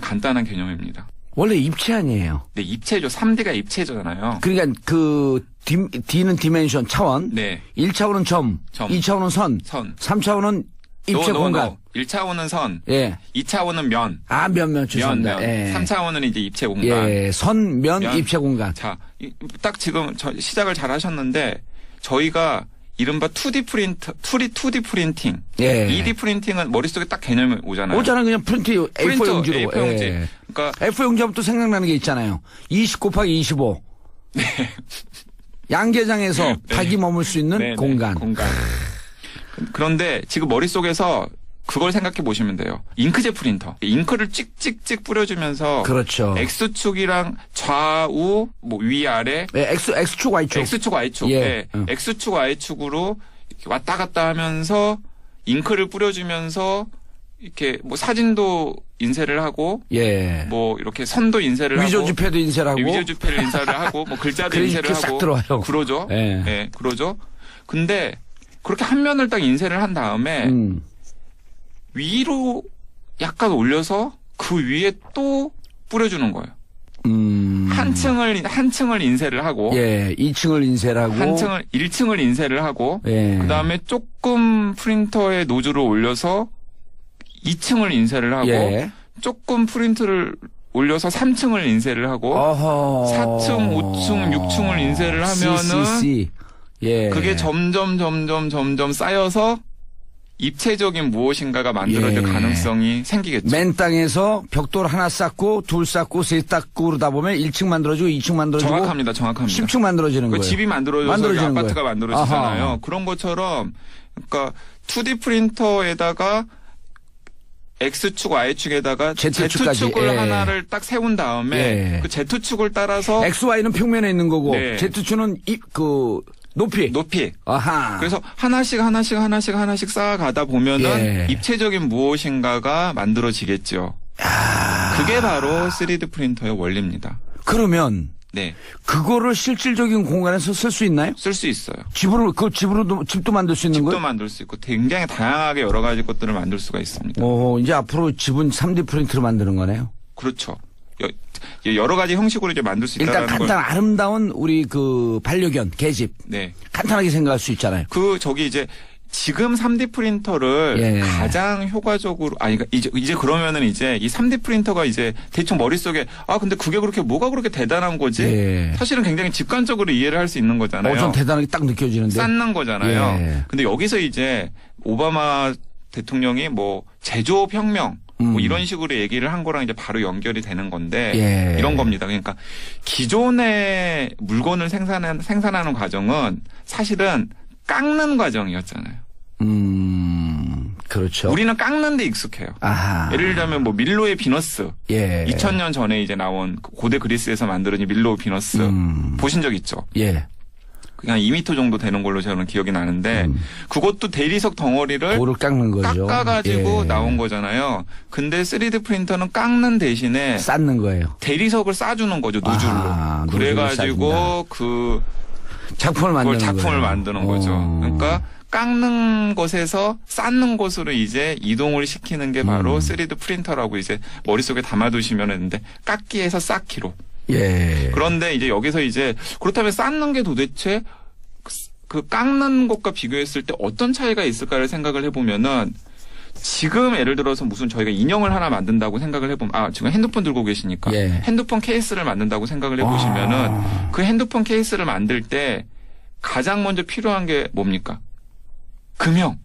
간단한 개념입니다. 원래 입체 아니에요. 네, 입체죠. 3D가 입체잖아요. 그러니까 D는 디멘션 차원, 1차원은 점, 2차원은 선, 3차원은 입체 공간. 1차원은 선, 2차원은 면. 면 죄송합니다. 3차원은 이제 입체 공간. 선, 면, 입체 공간. 자, 딱 지금 시작을 잘 하셨는데 저희가 이른바 2D 프린팅. 2D 프린팅은 머릿속에 딱 개념이 오잖아요. 그냥 프린트 A4 용지로. A4 용지. 그러니까 A4 용지부터 생각나는 게 있잖아요. 20 곱하기 25. 양계장에서 닭이 머물 수 있는 공간. 그런데 지금 머릿속에서 그걸 생각해 보시면 돼요. 잉크젯 프린터. 잉크를 찍찍찍 뿌려주면서. 그렇죠. X축이랑 좌우, 위아래. X축, Y축. X축, Y축. X축, Y축으로 왔다 갔다 하면서 잉크를 뿌려주면서 이렇게 사진도 인쇄를 하고. 이렇게 선도 인쇄를 하고. 위조지폐도 인쇄를 하고. 위조지폐를 인쇄를 하고, 글자도 인쇄를 하고. 들어와요. 그러죠. 그러죠. 근데 그렇게 한 면을 딱 인쇄를 한 다음에 위로 약간 올려서 그 위에 또 뿌려주는 거예요. 한 층을 인쇄를 하고. 2층을 인쇄를 하고. 1층을 인쇄를 하고. 그 다음에 조금 프린터에 노즐을 올려서 2층을 인쇄를 하고. 조금 프린트를 올려서 3층을 인쇄를 하고. 4층, 5층, 6층을 인쇄를 하면은. 그게 점점 쌓여서 입체적인 무엇인가가 만들어질 가능성이 생기겠죠. 맨 땅에서 벽돌 하나 쌓고 둘 쌓고 셋 쌓고 그러다 보면 1층 만들어지고 2층 만들어지고 정확합니다. 10층 만들어지는 거예요. 집이 만들어져서 아파트가 만들어지잖아요. 그런 것처럼 그러니까 2D 프린터에다가 X축, Y축에다가 Z축을 하나를 딱 세운 다음에 그 Z축을 따라서 X, Y는 평면에 있는 거고 Z축은 높이. 아하. 그래서 하나씩 쌓아가다 보면은 입체적인 무엇인가가 만들어지겠죠. 그게 바로 3D 프린터의 원리입니다. 그러면 네. 그거를 실질적인 공간에서 쓸 수 있나요? 쓸 수 있어요. 집도 만들 수 있는 거예요? 집도 만들 수 있고 굉장히 다양하게 여러 가지 것들을 만들 수가 있습니다. 이제 앞으로 집은 3D 프린트로 만드는 거네요. 그렇죠. 여러 가지 형식으로 이제 만들 수 있다는 일단 간단 아름다운 우리 그 반려견 개집. 네. 간단하게 생각할 수 있잖아요. 이제 지금 3D 프린터를 가장 효과적으로 그러니까 이제 그러면은 이제 이 3D 프린터가 이제 대충 머릿속에 근데 그게 뭐가 그렇게 대단한 거지? 사실은 굉장히 직관적으로 이해를 할 수 있는 거잖아요. 좀 대단하게 딱 느껴지는데. 쌓는 거잖아요. 근데 여기서 이제 오바마 대통령이 뭐 제조업 혁명 뭐 이런 식으로 얘기를 한 거랑 이제 바로 연결이 되는 건데 이런 겁니다. 그러니까 기존의 물건을 생산하는 과정은 사실은 깎는 과정이었잖아요. 그렇죠. 우리는 깎는 데 익숙해요. 아하. 예를 들자면 뭐 밀로의 비너스. 2000년 전에 이제 나온 고대 그리스에서 만들어진 밀로 비너스. 보신 적 있죠? 예. 그냥 2m 정도 되는 걸로 저는 기억이 나는데 그것도 대리석 덩어리를 돌을 깎는 거죠. 깎아가지고 나온 거잖아요. 근데 3D 프린터는 깎는 대신에 쌓는 거예요. 대리석을 싸주는 거죠. 노즐로. 그래가지고 그 작품을 만드는 거죠. 그러니까 깎는 곳에서 쌓는 곳으로 이제 이동을 시키는 게 바로 3D 프린터라고 이제 머릿속에 담아두시면 되는데 깎기에서 쌓기로. 그런데 이제 여기서 이제 그렇다면 쌓는 게 도대체 그 깎는 것과 비교했을 때 어떤 차이가 있을까를 생각을 해보면은 지금 예를 들어서 무슨 저희가 인형을 하나 만든다고 생각을 해보면 지금 핸드폰 들고 계시니까 핸드폰 케이스를 만든다고 생각을 해보시면은 그 핸드폰 케이스를 만들 때 가장 먼저 필요한 게 뭡니까? 금형.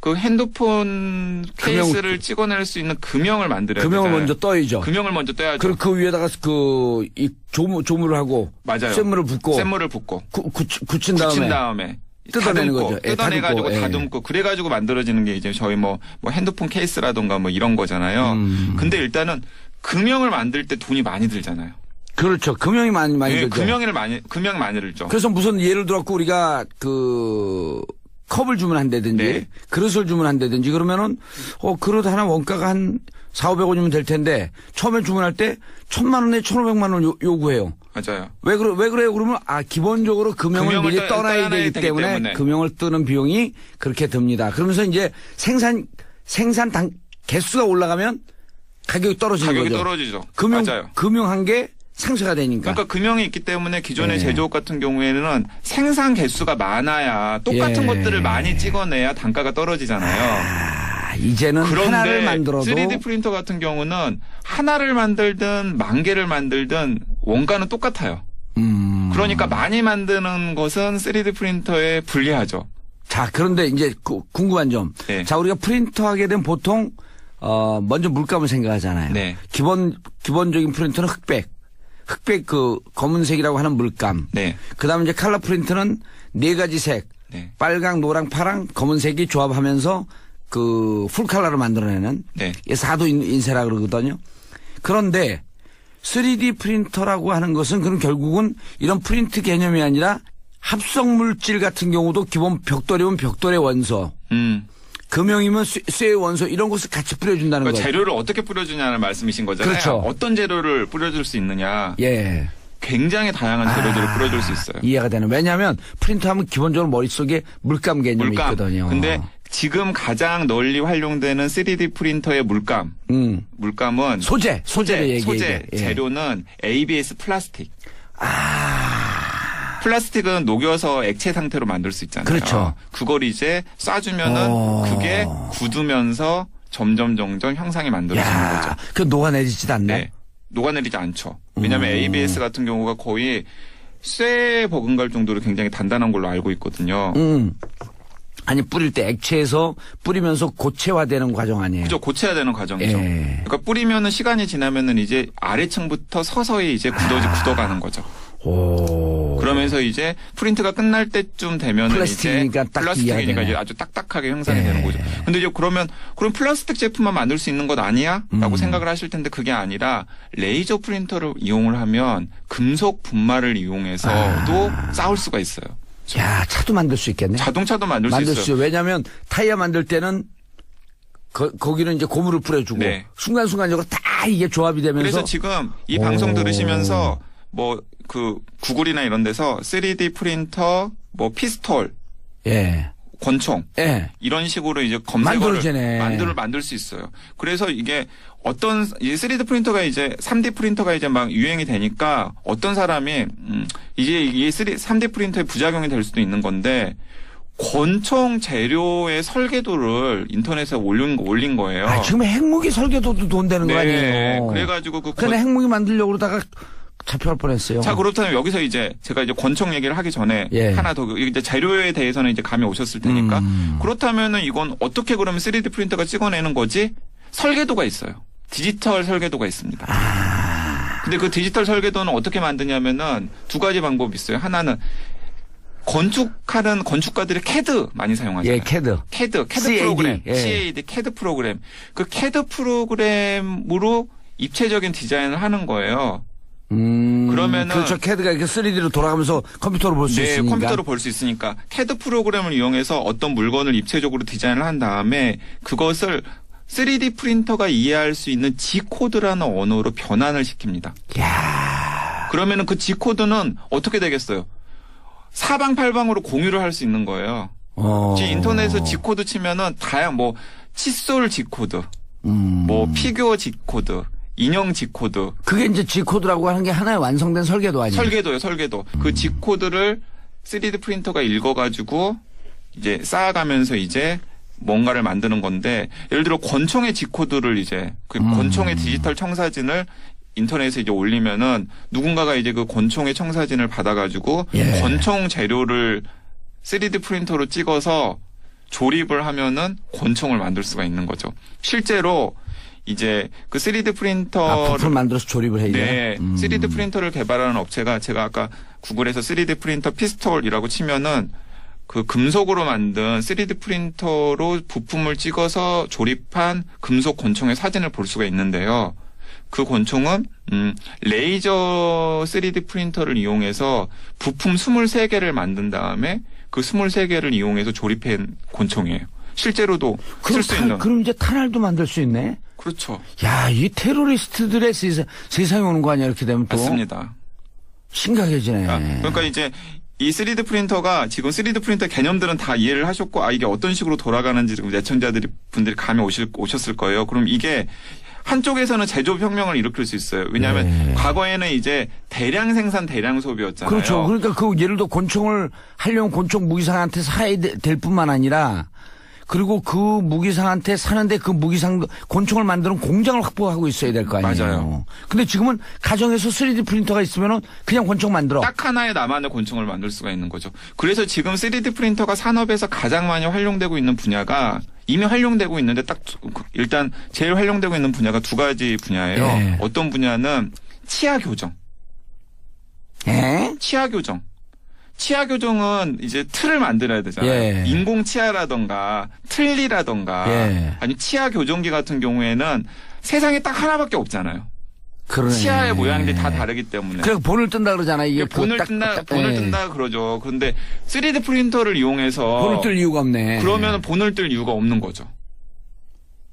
그 핸드폰 케이스를 찍어낼 수 있는 금형을 만들어야 되잖아요. 금형을 먼저 떠야죠. 금형을 먼저 떠야죠. 그리고 그 위에다가 이 조물을 하고. 맞아요. 쇳물을 붓고. 굳힌 다음에. 뜯어내는 거죠. 뜯어내가지고 다듬고 그래가지고 만들어지는 게 이제 저희 뭐 핸드폰 케이스라던가 뭐 이런 거잖아요. 근데 일단은 금형을 만들 때 돈이 많이 들잖아요. 그렇죠. 금형이 많이 들죠. 금형이 많이 들죠. 그래서 무슨 예를 들어갖고 우리가 컵을 주문한다든지 그릇을 주문한다든지 그러면은 그릇 하나 원가가 한 400~500원이면 될 텐데 처음에 주문할 때 1,000만 원에 1,500만 원 요구해요. 맞아요. 왜 그래요? 그러면 기본적으로 금형을 미리 떠나야 되기 때문에 금형을 뜨는 비용이 그렇게 듭니다. 그러면서 이제 생산 개수가 올라가면 가격이 떨어지는 거죠. 가격이 떨어지죠. 맞아요. 금형 한 개 상쇄가 되니까. 그러니까 금형이 있기 때문에 기존의 제조업 같은 경우에는 생산 개수가 많아야 똑같은 것들을 많이 찍어내야 단가가 떨어지잖아요. 이제는 하나를 만들어도 3D 프린터 같은 경우는 하나를 만들든 10,000개를 만들든 원가는 똑같아요. 그러니까 많이 만드는 것은 3D 프린터에 불리하죠. 자, 그런데 이제 궁금한 점. 자, 우리가 프린터 하게 되면 보통 먼저 물감을 생각하잖아요. 기본적인 프린터는 흑백 검은색이라고 하는 물감. 그다음에 이제 컬러 프린트는 4가지 색. 빨강, 노랑, 파랑, 검은색이 조합하면서 풀 컬러를 만들어내는 4도 인쇄라 그러거든요. 그런데 3D 프린터라고 하는 것은 그럼 결국은 이런 프린트 개념이 아니라 합성 물질 같은 경우도 기본 벽돌이면 벽돌의 원소. 금형이면 쇠의 원소 이런 것을 같이 뿌려준다는 거죠. 재료를 어떻게 뿌려주냐는 말씀이신 거잖아요. 그렇죠. 어떤 재료를 뿌려줄 수 있느냐. 굉장히 다양한 재료들을 뿌려줄 수 있어요. 이해가 되는. 왜냐하면 프린터하면 기본적으로 머릿속에 물감 개념이 있거든요. 근데 지금 가장 널리 활용되는 3D 프린터의 물감은 소재 재료는 ABS 플라스틱. 플라스틱은 녹여서 액체 상태로 만들 수 있잖아요. 그렇죠. 그걸 이제 쏴주면은 그게 굳으면서 점점 형상이 만들어지는 거죠. 그 녹아내리지도 않네. 녹아내리지 않죠. 왜냐하면 ABS 같은 경우가 거의 쇠에 버금갈 정도로 굉장히 단단한 걸로 알고 있거든요. 아니 뿌릴 때 액체에서 뿌리면서 고체화되는 과정 아니에요? 그죠. 고체화되는 과정이죠. 그러니까 뿌리면은 시간이 지나면은 이제 아래층부터 서서히 이제 굳어가는 거죠. 그러면서 이제 프린트가 끝날 때쯤 되면 플라스틱이니까 이제 아주 딱딱하게 형성이 되는 거죠. 근데 이제 그럼 플라스틱 제품만 만들 수 있는 것 아니야? 라고 생각을 하실 텐데 그게 아니라 레이저 프린터를 이용을 하면 금속 분말을 이용해서도 싸울 수가 있어요. 야, 차도 만들 수 있겠네. 자동차도 만들 수 있어요. 왜냐하면 타이어 만들 때는 거기는 이제 고무를 뿌려주고 순간순간적으로 딱 다 이게 조합이 되면서. 그래서 지금 이 방송 들으시면서 뭐 그 구글이나 이런 데서 3D 프린터, 뭐 피스톨, 예. 권총, 예. 이런 식으로 이제 검색어를 만들 수 있어요. 그래서 이게 어떤 이 3D 프린터가 이제 3D 프린터가 이제 막 유행이 되니까 어떤 사람이 이게 3D 프린터의 부작용이 될 수도 있는 건데 권총 재료의 설계도를 인터넷에 올린 거예요. 아, 지금 핵무기 설계도도 돈 되는 네. 거 아니에요? 그래가지고 근데 핵무기 만들려고 그러다가 잡혀갈 뻔했어요. 자, 그렇다면 여기서 이제 제가 이제 권총 얘기를 하기 전에 하나 더 이제 재료에 대해서는 이제 감이 오셨을 테니까 그렇다면은 이건 어떻게 그러면 3D 프린터가 찍어내는 거지? 설계도가 있어요. 디지털 설계도가 있습니다. 근데 그 디지털 설계도는 어떻게 만드냐면은 두 가지 방법이 있어요. 하나는 건축하는 건축가들이 CAD 많이 사용하잖아요. 예, CAD 프로그램, 예. CAD CAD 프로그램. 그 CAD 프로그램으로 입체적인 디자인을 하는 거예요. 그러면은 그렇죠. CAD가 이렇게 3D로 돌아가면서 컴퓨터로 볼 수 있으니까. 네, 컴퓨터로 볼 수 있으니까 CAD 프로그램을 이용해서 어떤 물건을 입체적으로 디자인을 한 다음에 그것을 3D 프린터가 이해할 수 있는 G코드라는 언어로 변환을 시킵니다. 야. 그러면은 그 G코드는 어떻게 되겠어요? 사방팔방으로 공유를 할 수 있는 거예요. 인터넷에서 G코드 치면은 뭐 칫솔 G코드, 뭐 피규어 G코드, 인형 G코드. 그게 이제 G코드라고 하는 게 하나의 완성된 설계도 아니에요? 설계도요, 설계도. 그 G코드를 3D 프린터가 읽어가지고 이제 쌓아가면서 이제 뭔가를 만드는 건데, 예를 들어 권총의 G코드를 이제 그 권총의 디지털 청사진을 인터넷에 이제 올리면은 누군가가 이제 그 권총의 청사진을 받아가지고 권총 재료를 3D 프린터로 찍어서 조립을 하면은 권총을 만들 수가 있는 거죠. 실제로 이제 그 3D 프린터를 부품 만들어서 조립을 해야 네, 3D 프린터를 개발하는 업체가 제가 아까 구글에서 3D 프린터 피스톨이라고 치면은 그 금속으로 만든 3D 프린터로 부품을 찍어서 조립한 금속 권총의 사진을 볼 수가 있는데요. 그 권총은 레이저 3D 프린터를 이용해서 부품 23개를 만든 다음에 그 23개를 이용해서 조립한 권총이에요. 실제로도 쓸 수 있는. 그럼 이제 탄알도 만들 수 있네? 그렇죠. 야, 이 테러리스트들의 세상에 오는 거 아니야, 이렇게 되면 또? 맞습니다. 심각해지네. 그러니까 이제 이 3D 프린터가 지금 3D 프린터 개념들은 다 이해를 하셨고, 이게 어떤 식으로 돌아가는지 분들이 감이 오셨을 거예요. 그럼 이게 한쪽에서는 제조업 혁명을 일으킬 수 있어요. 왜냐하면 과거에는 이제 대량 생산, 대량 소비였잖아요. 그렇죠. 그러니까 그 예를 들어 권총을 하려면 권총 무기상한테 사야 될 뿐만 아니라 그리고 그 무기상한테 사는데 그 무기상 권총을 만드는 공장을 확보하고 있어야 될 거 아니에요. 맞아요. 근데 지금은 가정에서 3D 프린터가 있으면은 그냥 권총 만들어. 딱 하나의 나만의 권총을 만들 수가 있는 거죠. 그래서 지금 3D 프린터가 산업에서 가장 많이 활용되고 있는 분야가 이미 활용되고 있는데 일단 제일 활용되고 있는 분야가 두 가지 분야예요. 어떤 분야는 치아 교정. 치아 교정. 치아 교정은 이제 틀을 만들어야 되잖아요. 인공 치아라던가 틀니라던가 아니 치아 교정기 같은 경우에는 세상에 딱 하나밖에 없잖아요. 그러네. 치아의 모양들이 다 다르기 때문에. 그래서 본을 뜬다 그러잖아. 이게 본을 뜬다 그러죠. 그런데 3D 프린터를 이용해서 본을 뜰 이유가 없네. 그러면 본을 뜰 이유가 없는 거죠.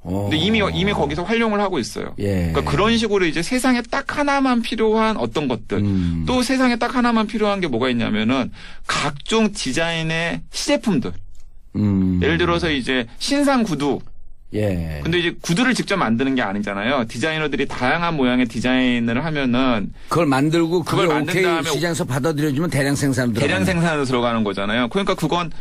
근데 이미 거기서 활용을 하고 있어요. 그러니까 그런 식으로 이제 세상에 딱 하나만 필요한 어떤 것들, 또 세상에 딱 하나만 필요한 게 뭐가 있냐면은 각종 디자인의 시제품들. 예를 들어서 이제 신상 구두. 근데 이제 구두를 직접 만드는 게 아니잖아요. 디자이너들이 다양한 모양의 디자인을 하면은 그걸 만들고 그걸 만든 다음에 시장에서 받아들여주면 대량 생산으로 들어가는 거잖아요. 그러니까 그건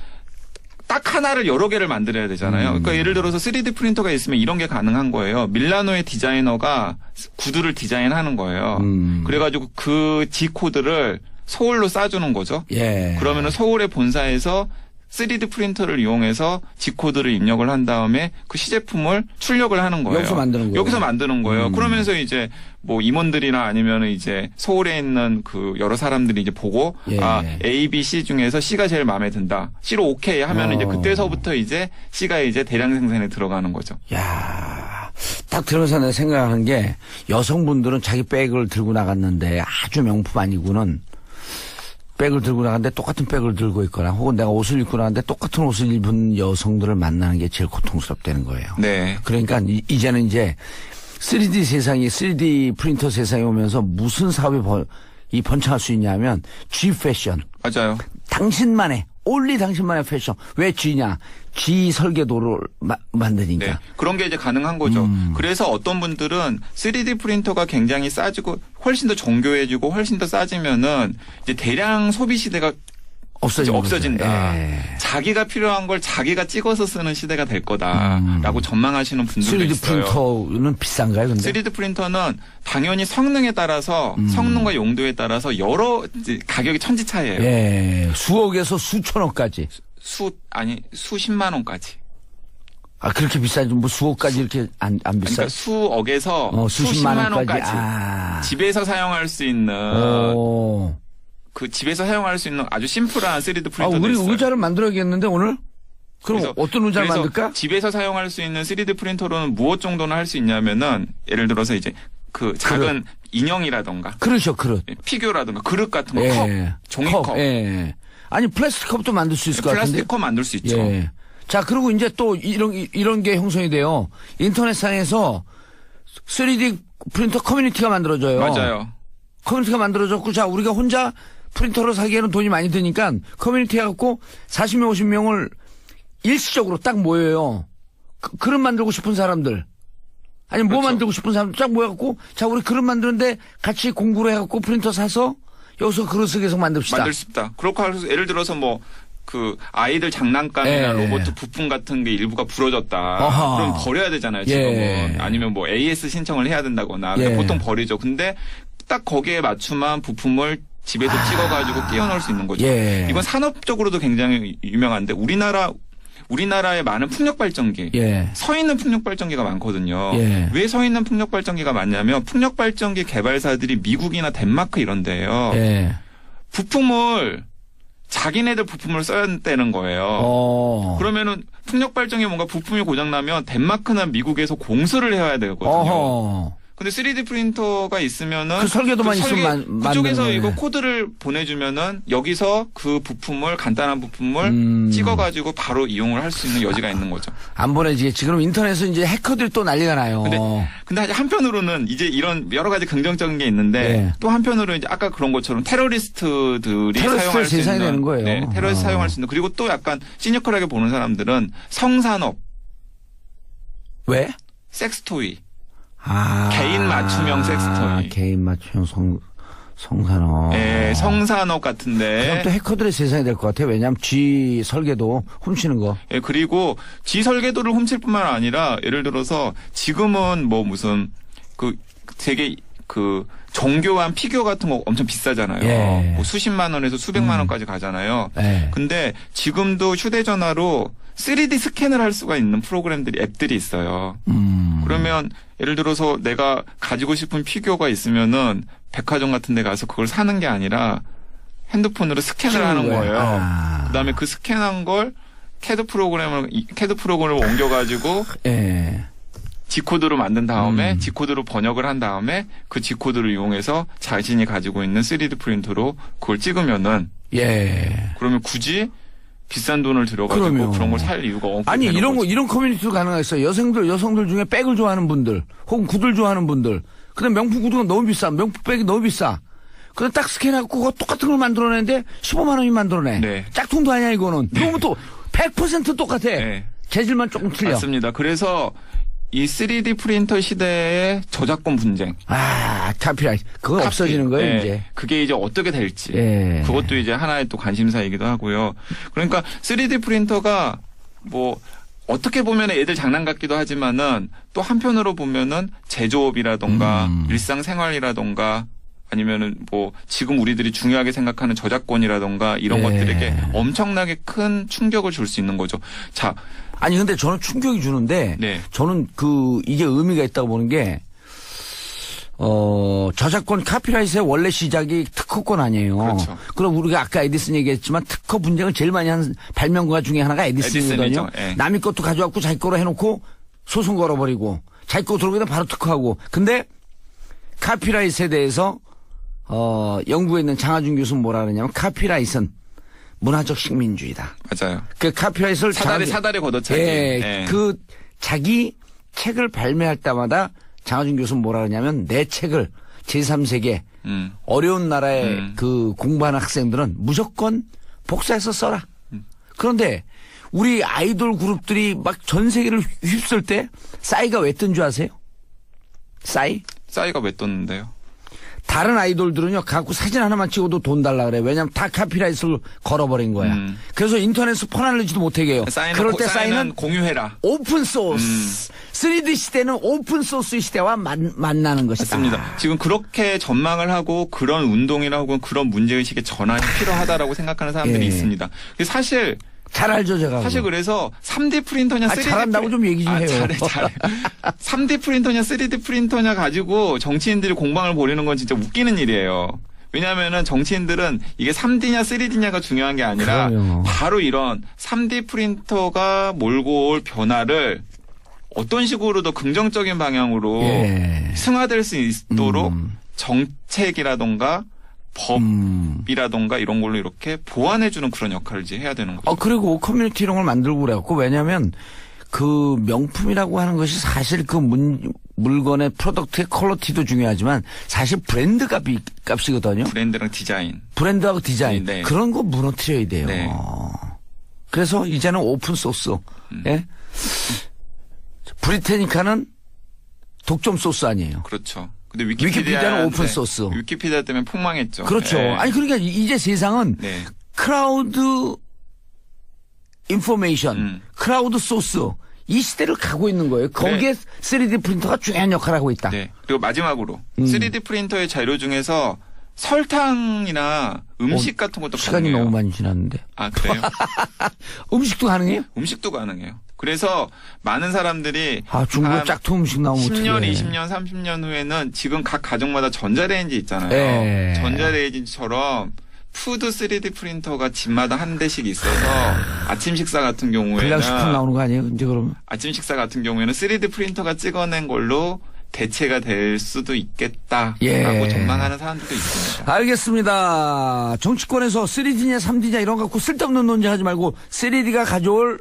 딱 하나를 여러 개를 만들어야 되잖아요. 그러니까 예를 들어서 3D 프린터가 있으면 이런 게 가능한 거예요. 밀라노의 디자이너가 구두를 디자인하는 거예요. 그래가지고 그 G코드를 소울로 싸주는 거죠. 그러면은 소울의 본사에서 3D 프린터를 이용해서 G코드를 입력을 한 다음에 그 시제품을 출력을 하는 거예요. 여기서 만드는 거예요. 그러면서 이제 뭐 임원들이나 아니면 이제 서울에 있는 그 여러 사람들이 이제 보고 A, B, C 중에서 C가 제일 마음에 든다. C로 오케이 하면 이제 그때서부터 이제 C가 이제 대량 생산에 들어가는 거죠. 야, 딱 들어서 내가 생각하는 게 여성분들은 자기 백을 들고 나갔는데 아주 명품 아니고는 백을 들고 나갔는데 똑같은 백을 들고 있거나 혹은 내가 옷을 입고 나갔는데 똑같은 옷을 입은 여성들을 만나는 게 제일 고통스럽다는 거예요. 그러니까 이제는 이제 3D 세상이 3D 프린터 세상에 오면서 무슨 사업이 번창할 수 있냐면 G 패션. 맞아요. 당신만의 올리 당신만의 패션. 왜 G냐? G 설계도를 만드니까. 네. 그런 게 이제 가능한 거죠. 그래서 어떤 분들은 3D 프린터가 굉장히 싸지고 훨씬 더 정교해지고 훨씬 더 싸지면은 이제 대량 소비 시대가 없어진다. 자기가 필요한 걸 자기가 찍어서 쓰는 시대가 될 거다라고 전망하시는 분들도 3D 있어요. 3D 프린터는 비싼가요, 근데? 3D 프린터는 당연히 성능에 따라서 성능과 용도에 따라서 여러 가격이 천지차이예요. 예. 수억에서 수천억까지. 수십만 원까지. 아, 그렇게 비싸지? 뭐 수억까지 이렇게 안 비싸요? 그러니까 수억에서 수십만 원까지. 집에서 사용할 수 있는 그 집에서 사용할 수 있는 아주 심플한 3D 프린터도 우리 있어요. 의자를 만들어야겠는데 오늘? 그럼 어떤 의자를 만들까? 집에서 사용할 수 있는 3D 프린터로는 무엇 정도는 할 수 있냐면은 예를 들어서 이제 그 작은 인형이라던가 그렇죠. 피규어라던가 그릇 같은 거, 컵, 종이컵. 아니 플라스틱 컵도 만들 수 있을 것 같은데. 플라스틱 컵 만들 수 있죠. 자, 그리고 이제 또 이런 게 형성이 돼요. 인터넷상에서 3D 프린터 커뮤니티가 만들어져요. 맞아요. 커뮤니티가 만들어졌고, 자, 우리가 혼자 프린터를 사기에는 돈이 많이 드니까 커뮤니티 해갖고 40명, 50명을 일시적으로 딱 모여요. 그릇 만들고 싶은 사람들. 아니, 뭐 만들고 싶은 사람들 딱 모여갖고, 자, 우리 그릇 만드는데 같이 공부를 해갖고 프린터 사서 여기서 그릇을 계속 만듭시다. 만들 수 있다. 그렇고 해서 예를 들어서 뭐, 그 아이들 장난감이나 로봇 부품 같은 게 일부가 부러졌다. 그럼 버려야 되잖아요, 지금은. 아니면 뭐 AS 신청을 해야 된다거나. 근데 보통 버리죠. 근데 딱 거기에 맞춤한 부품을 집에서 찍어가지고 끼워 넣을 수 있는 거죠. 이건 산업적으로도 굉장히 유명한데 우리나라에 많은 풍력 발전기, 서 있는 풍력 발전기가 많거든요. 왜 서 있는 풍력 발전기가 많냐면 풍력 발전기 개발사들이 미국이나 덴마크 이런 데예요. 부품을 자기네들 부품을 써야 되는 거예요. 그러면은 풍력 발전기 뭔가 부품이 고장 나면 덴마크나 미국에서 공수를 해야 되거든요. 근데 3D 프린터가 있으면은 그 설계도만 있으면 그쪽에서 이거 코드를 보내주면은 여기서 그 부품을 간단한 부품을 찍어가지고 바로 이용을 할 수 있는 여지가 있는 거죠. 안 보내지겠지. 그럼 인터넷은 이제 해커들이 또 난리가 나요. 근데 한편으로는 이제 이런 여러 가지 긍정적인 게 있는데 또 한편으로는 이제 아까 그런 것처럼 테러리스트들이 사용할 수 있는 되는 거예요. 테러리스트 사용할 수 있는 그리고 또 약간 시니컬하게 보는 사람들은 성산업. 왜? 섹스토이. 개인 맞춤형 섹스토이. 개인 맞춤형 성산업. 성산업 같은데. 그럼 또 해커들의 세상이 될 것 같아요. 왜냐하면 G 설계도 훔치는 거. 그리고 G 설계도를 훔칠 뿐만 아니라 예를 들어서 지금은 뭐 무슨 그 되게 그 정교한 피규어 같은 거 엄청 비싸잖아요. 뭐 수십만 원에서 수백만 원까지 가잖아요. 근데 지금도 휴대전화로 3D 스캔을 할 수가 있는 프로그램들이 앱들이 있어요. 그러면 예를 들어서 내가 가지고 싶은 피규어가 있으면은 백화점 같은 데 가서 그걸 사는 게 아니라 핸드폰으로 스캔을 하는 거예요. 그다음에 그 스캔한 걸 캐드 프로그램을 옮겨가지고 G코드로 만든 다음에 G코드로 번역을 한 다음에 그 G코드를 이용해서 자신이 가지고 있는 3D 프린터로 그걸 찍으면은 그러면 굳이 비싼 돈을 들여가지고 그런 걸 살 이유가 없고. 아니, 이런 커뮤니티도 가능했어요. 여성들 중에 백을 좋아하는 분들, 혹은 구두를 좋아하는 분들. 근데 명품 구두가 너무 비싸. 명품 백이 너무 비싸. 그럼 딱 스캔하고 그거 똑같은 걸 만들어내는데 15만 원이 만들어내. 짝퉁도 아니야, 이거는. 그러면 또 100% 똑같아. 재질만 조금 틀려. 맞습니다. 그래서 이 3D 프린터 시대의 저작권 분쟁. 카피라이트. 그건 없어지는 거예요, 이제. 그게 이제 어떻게 될지. 그것도 이제 하나의 또 관심사이기도 하고요. 그러니까 3D 프린터가 뭐 어떻게 보면 애들 장난 같기도 하지만은 또 한편으로 보면은 제조업이라던가 일상생활이라던가 아니면은 뭐 지금 우리들이 중요하게 생각하는 저작권이라던가 이런 것들에게 엄청나게 큰 충격을 줄 수 있는 거죠. 자. 아니, 근데 저는 충격이 주는데 저는 이게 의미가 있다고 보는 게 저작권 카피라이트의 원래 시작이 특허권 아니에요. 그렇죠. 그럼 우리가 아까 에디슨 얘기했지만 특허 분쟁을 제일 많이 한 발명가 중에 하나가 에디슨이거든요. 남의 것도 가져갖고 자기 거로 해놓고 소송 걸어버리고 자기 거 들어오면 바로 특허하고. 근데 카피라이트에 대해서 영국에 있는 장하준 교수는 뭐라 그러냐면 카피라이트는 문화적 식민주의다. 맞아요. 그 카피라이트를 사다리 걷어차기. 그 자기 책을 발매할 때마다 장하준 교수는 뭐라 그러냐면 내 책을 제3세계 어려운 나라에 그 공부하는 학생들은 무조건 복사해서 써라. 그런데 우리 아이돌 그룹들이 막 전 세계를 휩쓸 때 싸이가 왜 뜬 줄 아세요? 싸이가 왜 떴는데요? 다른 아이돌들은요, 갖고 사진 하나만 찍어도 돈 달라 그래. 왜냐면 다 카피라이트를 걸어버린 거야. 그래서 인터넷에서 퍼날리지도 못하게 해요. 그럴 때 싸이는 공유해라. 오픈 소스. 3D 시대는 오픈 소스 시대와 만나는 것이다. 맞습니다. 지금 그렇게 전망을 하고 그런 운동이나 혹은 그런 문제의식의 전환이 필요하다라고 생각하는 사람들이 있습니다. 사실 잘 알죠, 제가. 사실 그래서 3D 프린터냐 3D 잘한다고 좀 얘기 좀 해요. 잘해. 3D 프린터냐 3D 프린터냐 가지고 정치인들이 공방을 벌이는 건 진짜 웃기는 일이에요. 왜냐하면은 정치인들은 이게 3D냐 3D냐가 중요한 게 아니라 그럼요. 바로 이런 3D 프린터가 몰고 올 변화를 어떤 식으로 더 긍정적인 방향으로 승화될 수 있도록 정책이라던가 법이라던가 이런 걸로 이렇게 보완해주는 그런 역할을 이제 해야 되는 거죠. 그리고 커뮤니티 이런 걸 만들고 그래갖고 왜냐면 그 명품이라고 하는 것이 사실 그 물건의 프로덕트의 퀄리티도 중요하지만 사실 브랜드 값이거든요. 브랜드랑 디자인. 브랜드하고 디자인. 네. 그런 거 무너뜨려야 돼요. 네. 그래서 이제는 오픈 소스. 예? 브리테니카는 독점 소스 아니에요. 그렇죠. 근데 위키피디아는 오픈 소스. 위키피디아 때문에 폭망했죠. 그렇죠. 네. 아니 그러니까 이제 세상은 크라우드 인포메이션, 크라우드 소스 이 시대를 가고 있는 거예요. 거기에 3D 프린터가 중요한 역할을 하고 있다. 네. 그리고 마지막으로 3D 프린터의 자료 중에서 설탕이나 음식 같은 것도 시간이 가능해요. 너무 많이 지났는데. 아, 그래요? 음식도 가능해요? 음식도 가능해요. 그래서 많은 사람들이 중국에 짝퉁 음식 나오면 10년, 어떡해. 20년, 30년 후에는 지금 각 가정마다 전자레인지 있잖아요. 네. 전자레인지처럼 푸드 3D 프린터가 집마다 한 대씩 있어서 아침 식사 같은 경우에는 불량식품 나오는 거 아니에요? 이제 그러면? 아침 식사 같은 경우에는 3D 프린터가 찍어낸 걸로 대체가 될 수도 있겠다라고 전망하는 사람들도 있습니다. 알겠습니다. 정치권에서 3D냐 3D냐 이런 거 갖고 쓸데없는 논쟁하지 말고 3D가 가져올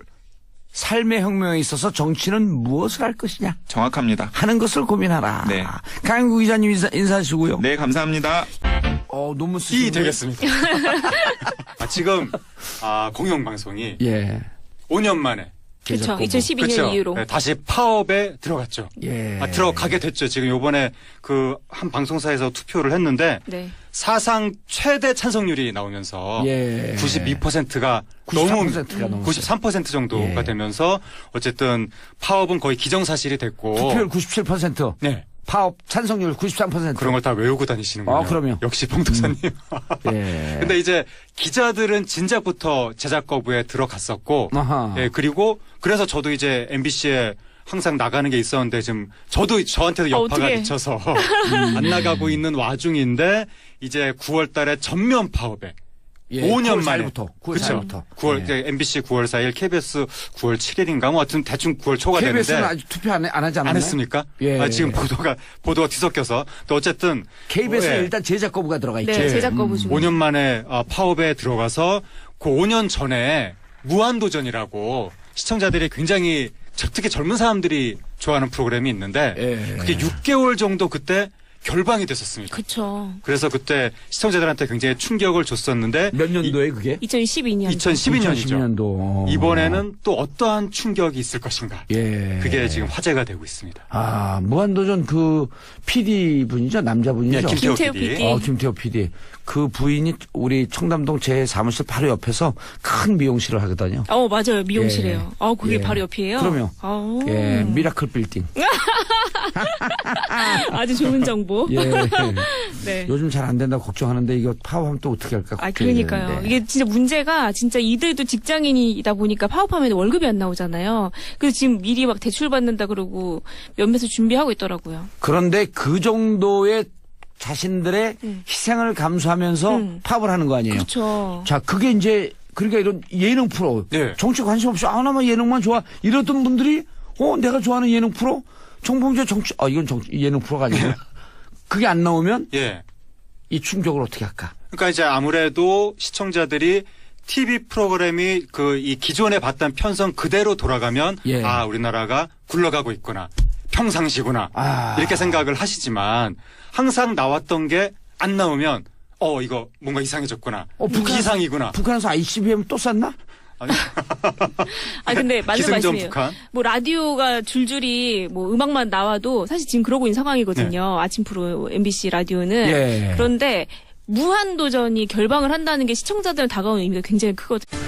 삶의 혁명에 있어서 정치는 무엇을 할 것이냐. 정확합니다. 하는 것을 고민하라. 네. 강인구 기자님 인사하시고요. 네, 감사합니다. 논문 쓰시는 이 되겠습니다. 지금 공영방송이 5년 만에 그렇죠. 2012년 이후로 네, 다시 파업에 들어갔죠. 들어가게 됐죠. 지금 요번에 그 한 방송사에서 투표를 했는데 사상 최대 찬성률이 나오면서 92%가 너무 93% 정도가 되면서 어쨌든 파업은 거의 기정사실이 됐고 투표율 97%. 네. 파업 찬성률 93%. 그런 걸 다 외우고 다니시는군요. 그럼요. 역시 봉도사님. 근데 이제 기자들은 진작부터 제작 거부에 들어갔었고, 그리고 그래서 저도 이제 MBC에 항상 나가는 게 있었는데 지금 저한테도 여파가 미쳐서 안 나가고 있는 와중인데 이제 9월 달에 전면 파업에 5년 만에. 9월 4일부터. 9월, MBC 9월 4일, KBS 9월 7일인가 뭐 하여튼 대충 9월 초가 되는데. KBS는 아직 투표 안 하지 않았나요? 안 했습니까? 지금 보도가 뒤섞여서. 또 어쨌든. KBS에 일단 제작 거부가 들어가 있죠. 네, 제작 거부 중. 5년 만에 파업에 들어가서 그 5년 전에 무한도전이라고 시청자들이 굉장히 특히 젊은 사람들이 좋아하는 프로그램이 있는데 그게 6개월 정도 그때 결방이 됐었습니다. 그렇죠. 그래서 그때 시청자들한테 굉장히 충격을 줬었는데 몇 년도에 그게? 2012년. 2012년이죠. 이번에는 또 어떠한 충격이 있을 것인가. 그게 지금 화제가 되고 있습니다. 무한도전 그 PD 분이죠? 남자분이죠? 김태호 PD. 김태호 PD. 그 부인이 우리 청담동 제 사무실 바로 옆에서 큰 미용실을 하거든요. 맞아요. 미용실이에요. 그게 바로 옆이에요? 그럼요. 미라클 빌딩. 아주 좋은 정보. 네. 요즘 잘 안 된다고 걱정하는데 이거 파업하면 또 어떻게 할까? 그러니까요. 이게 진짜 문제가 진짜 이들도 직장인이다 보니까 파업하면 월급이 안 나오잖아요. 그래서 지금 미리 막 대출 받는다 그러고 몇몇을 준비하고 있더라고요. 그런데 그 정도의 자신들의 희생을 감수하면서 파업을 하는 거 아니에요? 그렇죠. 자, 그게 이제 그러니까 이런 예능 프로, 정치 관심 없이 나만 예능만 좋아 이러던 분들이 내가 좋아하는 예능 프로 정봉재 정치 이건 예능 프로가 아니에요. 그게 안 나오면 이 충격을 어떻게 할까? 그러니까 이제 아무래도 시청자들이 TV 프로그램이 이 기존에 봤던 편성 그대로 돌아가면 우리나라가 굴러가고 있구나. 평상시구나 이렇게 생각을 하시지만 항상 나왔던 게 안 나오면 이거 뭔가 이상해졌구나. 비상이구나. 북한에서 ICBM 또 쐈나? 근데 맞는 말씀이에요. 북한? 뭐 라디오가 줄줄이 뭐 음악만 나와도 사실 지금 그러고 있는 상황이거든요. 아침 프로 MBC 라디오는. 예. 그런데 무한도전이 결방을 한다는 게 시청자들은 다가오는 의미가 굉장히 크거든요.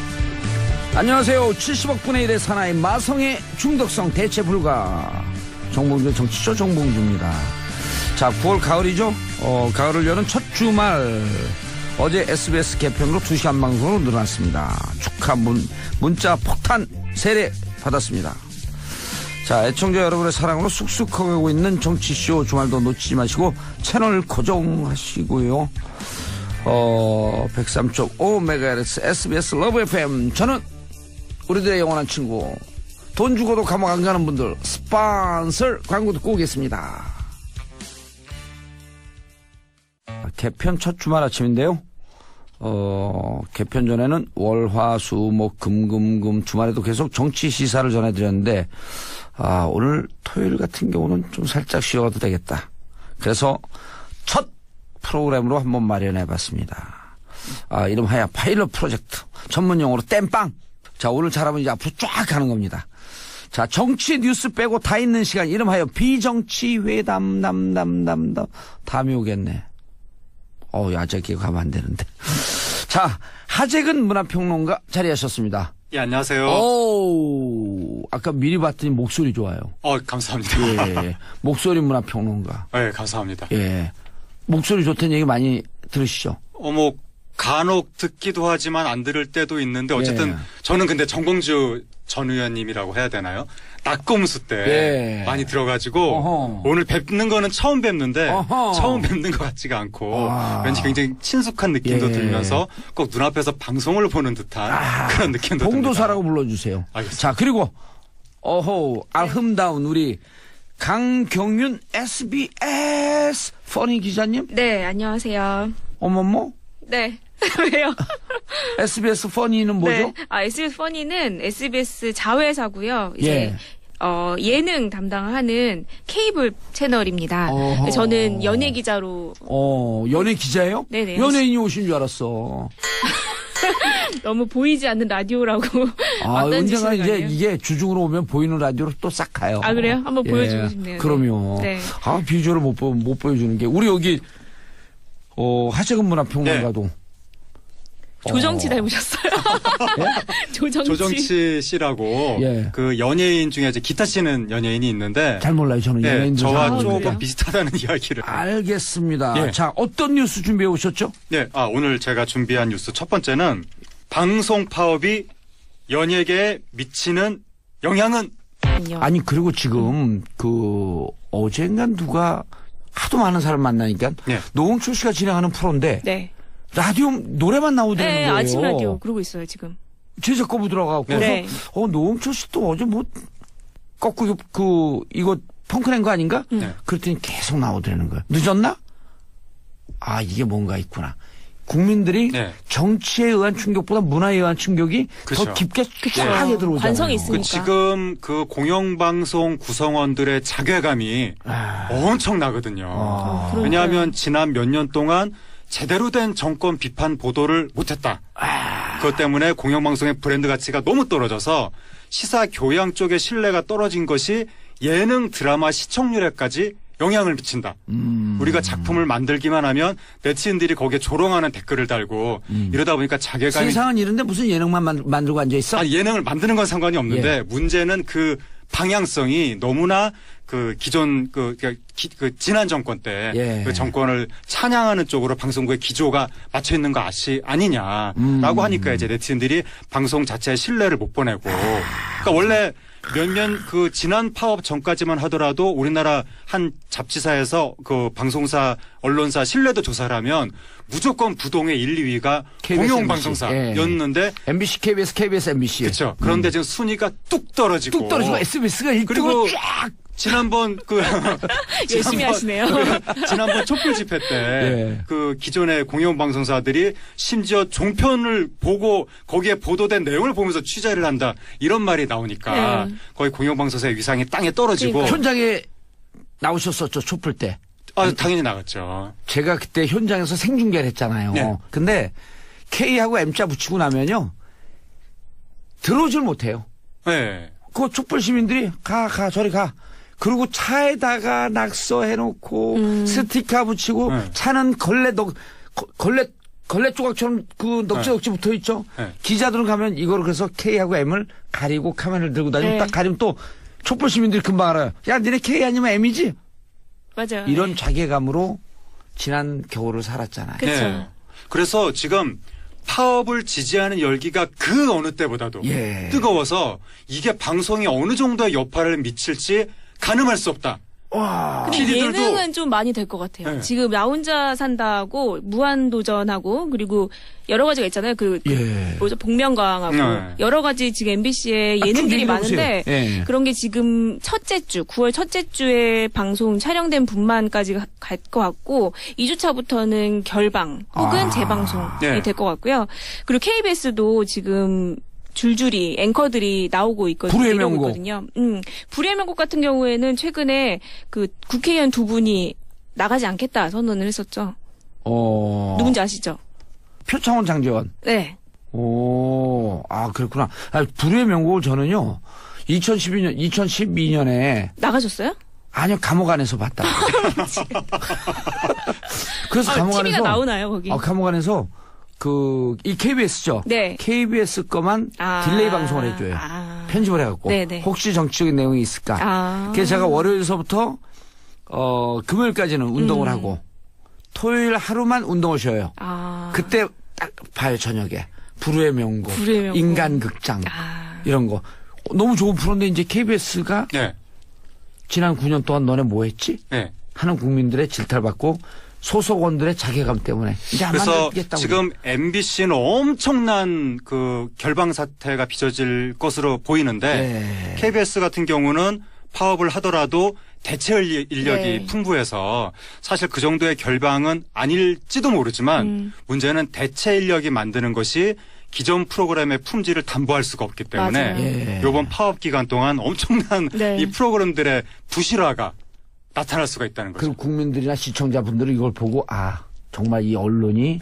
안녕하세요. 70억 분의 1의 사나이 마성의 중독성 대체 불가. 정봉주 정치쇼 정봉주입니다. 자, 9월 가을이죠. 가을을 여는 첫 주말. 어제 SBS 개편으로 2시간 방송으로 늘어났습니다. 축하 문자 폭탄 세례 받았습니다. 자, 애청자 여러분의 사랑으로 쑥쑥 커가고 있는 정치쇼 주말도 놓치지 마시고 채널 고정하시고요. 103.5MHz SBS 러브 FM. 저는 우리들의 영원한 친구, 돈 주고도 감옥 안 가는 분들 스폰서 광고 듣고 오겠습니다. 개편 첫 주말 아침인데요. 개편 전에는 월, 화, 수, 목, 금 주말에도 계속 정치 시사를 전해드렸는데 오늘 토요일 같은 경우는 좀 살짝 쉬어가도 되겠다. 그래서 첫 프로그램으로 한번 마련해봤습니다. 이름하여 파일럿 프로젝트. 전문용어로 땜빵. 자, 오늘 잘하면 이제 앞으로 쫙 가는 겁니다. 자, 정치 뉴스 빼고 다 있는 시간. 이름하여 비정치 회담 담이 오겠네. 야자 기억하면 안 되는데. 자, 하재근 문화평론가 자리하셨습니다. 예, 안녕하세요. 아까 미리 봤더니 목소리 좋아요. 감사합니다. 예, 목소리 문화평론가. 네, 감사합니다. 예, 목소리 좋다는 얘기 많이 들으시죠? 뭐 간혹 듣기도 하지만 안 들을 때도 있는데 어쨌든 저는 근데 정봉주 전 의원님이라고 해야 되나요? 낙검수 때 많이 들어가지고 오늘 뵙는 거는 처음 뵙는데 처음 뵙는 것 같지가 않고 왠지 굉장히 친숙한 느낌도 들면서 꼭 눈앞에서 방송을 보는 듯한 그런 느낌도 듭니다. 봉도사라고 불러주세요. 알겠습니다. 자, 그리고 알흠다운 우리 강경윤 SBS 퍼니 기자님. 네, 안녕하세요. 어머머. 네. 왜요? SBS 퍼니는 뭐죠? 네. SBS 퍼니는 SBS 자회사고요. 이제 예능 담당하는 케이블 채널입니다. 저는 연예 기자로. 연예 기자예요? 네네. 연예인이 오신 줄 알았어. 너무 보이지 않는 라디오라고. 언젠가 이제 이게 주중으로 오면 보이는 라디오로 또 싹 가요. 그래요? 한번 보여주고 싶네요. 그럼요. 네. 비주얼을 못 보여주는 게. 우리 여기, 하재근 문화평론가도. 조정치 닮으셨어요. 조정치 씨라고 그 연예인 중에 이제 기타 치는 연예인이 있는데 잘 몰라요. 저는 연예인 저와 조금 비슷하다는 이야기를. 알겠습니다. 자, 어떤 뉴스 준비해 오셨죠? 네, 오늘 제가 준비한 뉴스 첫 번째는 방송 파업이 연예계에 미치는 영향은. 아니, 그리고 지금 어젠간 누가 하도 많은 사람 만나니까 노홍철 씨가 진행하는 프로인데 라디오 노래만 나오더라는 거예요. 아침 라디오 그러고 있어요 지금. 제작 거부 들어가고 그래서 노홍철 씨 또 어제 뭐 거꾸로 이거 펑크낸 거 아닌가? 그랬더니 계속 나오더라는 거예요. 늦었나? 이게 뭔가 있구나. 국민들이 정치에 의한 충격보다 문화에 의한 충격이 더 깊게 쫙하게 들어오잖아요. 관성이 있으니까. 지금 그 공영방송 구성원들의 자괴감이 엄청나거든요. 왜냐하면 지난 몇 년 동안 제대로 된 정권 비판 보도를 못했다. 그것 때문에 공영방송의 브랜드 가치가 너무 떨어져서 시사 교양 쪽의 신뢰가 떨어진 것이 예능 드라마 시청률에까지 영향을 미친다. 우리가 작품을 만들기만 하면 네티즌들이 거기에 조롱하는 댓글을 달고 이러다 보니까 자괴감이. 세상은 이런데 무슨 예능만 만들고 앉아있어? 예능을 만드는 건 상관이 없는데 문제는 그 방향성이 너무나 그 기존 그 지난 정권 때 그 정권을 찬양하는 쪽으로 방송국의 기조가 맞춰 있는 거 아니냐라고 하니까 이제 네티즌들이 방송 자체의 신뢰를 못 보내고. 그러니까 원래 그 지난 파업 전까지만 하더라도 우리나라 한 잡지사에서 그 방송사 언론사 신뢰도 조사를 하면 무조건 부동의 1, 2위가 공영방송사였는데 MBC, KBS, MBC. 그렇죠. 그런데 지금 순위가 뚝 떨어지고 SBS가 1등으로 그리고 쫙. 지난번 열심히 하시네요. 지난번 촛불 집회 때 그 기존의 공영방송사들이 심지어 종편을 보고 거기에 보도된 내용을 보면서 취재를 한다 이런 말이 나오니까 거의 공영방송사의 위상이 땅에 떨어지고 현장에 나오셨었죠, 촛불 때. 당연히 나갔죠. 제가 그때 현장에서 생중계를 했잖아요. 네. 근데 K하고 M자 붙이고 나면요. 들어오질 못해요. 네. 그 촛불 시민들이 저리 가. 그리고 차에다가 낙서해놓고 스티커 붙이고 차는 걸레 조각처럼 그 넉지넉지 붙어 있죠. 기자들은 가면 이거를 그래서 K하고 M을 가리고 카메라를 들고 다니면 딱 가리면 또 촛불 시민들이 금방 알아요. 야, 니네 K 아니면 M이지? 맞아요. 이런 자괴감으로 지난 겨울을 살았잖아요. 그쵸. 네. 그래서 지금 파업을 지지하는 열기가 그 어느 때보다도 뜨거워서 이게 방송이 어느 정도의 여파를 미칠지 가늠할 수 없다. 와. 근데 예능은 좀 많이 될 것 같아요. 네. 지금 나 혼자 산다고 무한도전하고 그리고 여러 가지가 있잖아요. 복면가왕하고 여러 가지 지금 MBC에 예능들이 많은데 그런 게 지금 9월 첫째 주에 방송 촬영된 분만까지 갈 것 같고 2주차부터는 결방 혹은 재방송이 될 것 같고요. 그리고 KBS도 지금 줄줄이 앵커들이 나오고 있거든요. 불의 명곡. 불의 명곡 같은 경우에는 최근에 그 국회의원 두 분이 나가지 않겠다 선언을 했었죠. 누군지 아시죠? 표창원 장재원. 네. 그렇구나. 불의 명곡을 저는요. 2012년에 나가셨어요? 아니요, 감옥 안에서 봤다. 그래서 감옥 안에서 TV가 나오나요, 거기? 감옥 안에서 이 KBS죠? 네. KBS 거만 딜레이 방송을 해줘요. 편집을 해갖고. 네네. 혹시 정치적인 내용이 있을까. 그래서 제가 월요일서부터, 금요일까지는 운동을 하고, 토요일 하루만 운동을 쉬어요. 그때 딱 봐요, 저녁에. 불후의 명곡, 인간극장, 이런 거. 너무 좋은 프로인데 이제 KBS가 지난 9년 동안 너네 뭐 했지? 하는 국민들의 질타를 받고, 소속원들의 자괴감 때문에 이제 안 그래서 만들겠다고. 지금 MBC는 엄청난 그 결방 사태가 빚어질 것으로 보이는데 KBS 같은 경우는 파업을 하더라도 대체 인력이 풍부해서 사실 그 정도의 결방은 아닐지도 모르지만 문제는 대체 인력이 만드는 것이 기존 프로그램의 품질을 담보할 수가 없기 때문에 이번 파업 기간 동안 엄청난 이 프로그램들의 부실화가 나타날 수가 있다는 거죠. 그리고 국민들이나 시청자분들은 이걸 보고 정말 이 언론이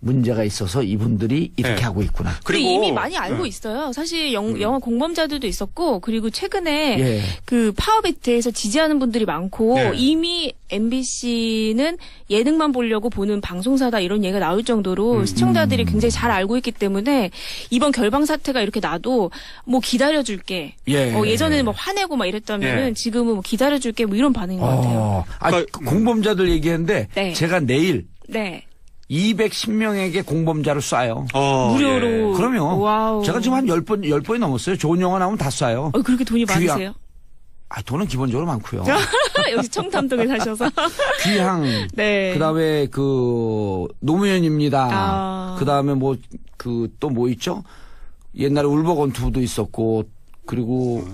문제가 있어서 이분들이 이렇게 하고 있구나. 그리고 이미 많이 알고 있어요. 사실 영화 공범자들도 있었고 그리고 최근에 그 파업에 대해서 지지하는 분들이 많고 이미 MBC는 예능만 보려고 보는 방송사다 이런 얘기가 나올 정도로 시청자들이 굉장히 잘 알고 있기 때문에 이번 결방 사태가 이렇게 나도 뭐 기다려줄게. 예전에는 뭐 화내고 막 이랬다면은 지금은 뭐 기다려줄게 뭐 이런 반응인 것 같아요. 공범자들 얘기했는데 제가 내일 210명에게 공범자를 쏴요. 무료로. 그럼요. 와우. 제가 지금 한 10번이 넘었어요. 좋은 영화 나오면 다 쏴요. 그렇게 돈이 많으세요? 돈은 기본적으로 많고요. 여기 청담동에 사셔서. 귀향. 그다음에 노무현입니다. 그다음에 또 뭐 있죠? 옛날에 울버건투도 있었고 그리고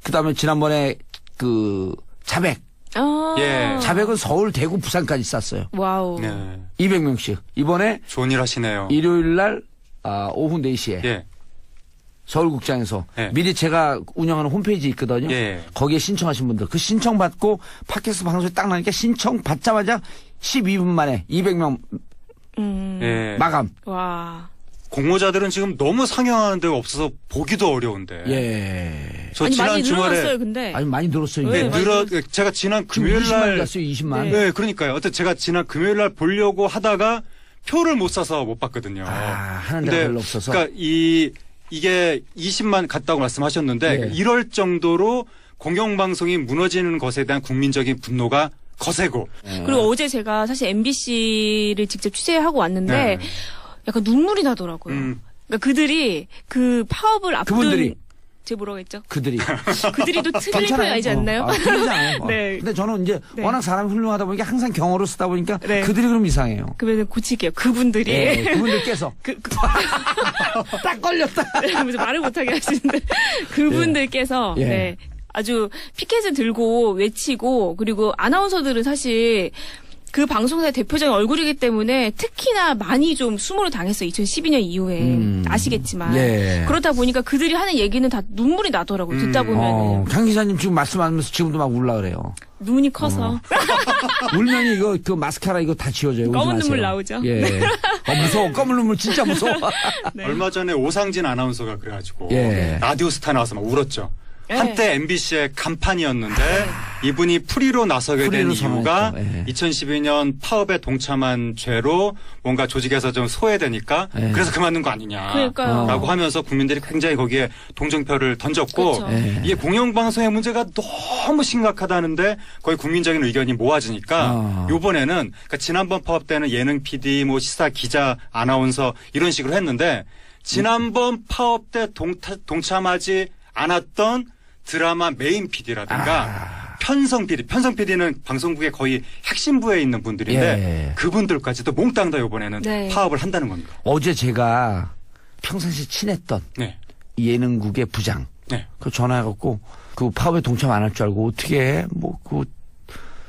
그다음에 지난번에 자백. 자백은 서울, 대구, 부산까지 쌌어요. 와우. 200명씩. 이번에 좋은 일 하시네요. 일요일 날 오후 4시에 서울국장에서 미리 제가 운영하는 홈페이지 있거든요. 거기에 신청하신 분들 그 신청 받고 팟캐스트 방송에 딱 나니까 신청 받자마자 12분 만에 200명 마감. 와. 공모자들은 지금 너무 상영하는 데가 없어서 보기도 어려운데. 저 지난 많이 주말에 늘었어요, 근데. 많이 늘었어요. 제가 지난 금요일 날 20만. 그러니까요. 어떤 제가 지난 금요일 날 보려고 하다가 표를 못 사서 못 봤거든요. 하는 데가 별로 없어서. 그러니까 이게 20만 갔다고 말씀하셨는데 이럴 정도로 공영방송이 무너지는 것에 대한 국민적인 분노가 거세고. 그리고 어제 제가 사실 MBC를 직접 취재하고 왔는데 약간 눈물이 나더라고요. 그러니까 그들이 그 파업을 앞둔 제가 뭐라고 했죠? 그들이 또 틀린 표현 아니지 않나요? 틀리지 않아요. 근데 저는 이제 워낙 사람이 훌륭하다 보니까 항상 경어로 쓰다 보니까 그들이 그럼 이상해요. 그러면 고칠게요. 그분들이. 그분들께서. 딱 걸렸다. 그러면서 말을 못하게 하시는데 그분들께서 아주 피켓을 들고 외치고 그리고 아나운서들은 사실 그 방송사의 대표적인 얼굴이기 때문에 특히나 많이 좀 수모를 당했어요. 2012년 이후에. 아시겠지만. 예. 그렇다 보니까 그들이 하는 얘기는 다 눈물이 나더라고요. 듣다 보면. 강 기자님 지금 말씀하면서 지금도 막 울라 그래요. 눈이 커서. 울면 이거 그 마스카라 이거 다 지워져요. 검은 눈물 나오죠. 예. 무서워. 검은 눈물 진짜 무서워. 네. 얼마 전에 오상진 아나운서가 그래가지고 라디오스타 나와서 막 울었죠. 한때 MBC의 간판이었는데 이분이 프리로 나서게 된 이유가 2012년 파업에 동참한 죄로 뭔가 조직에서 좀 소외되니까 그래서 그만둔 거 아니냐라고 하면서 국민들이 굉장히 거기에 동정표를 던졌고 이게 공영방송의 문제가 너무 심각하다는데 거의 국민적인 의견이 모아지니까 이번에는 그러니까 지난번 파업 때는 예능 PD, 뭐 시사 기자, 아나운서 이런 식으로 했는데 지난번 파업 때 동참하지 않았던 드라마 메인 PD라든가 편성 PD는 방송국의 거의 핵심부에 있는 분들인데 그분들까지도 몽땅 다 이번에는 파업을 한다는 겁니다. 어제 제가 평상시 친했던 예능국의 부장 그 전화해갖고 그 파업에 동참 안 할 줄 알고 어떻게 해? 뭐 그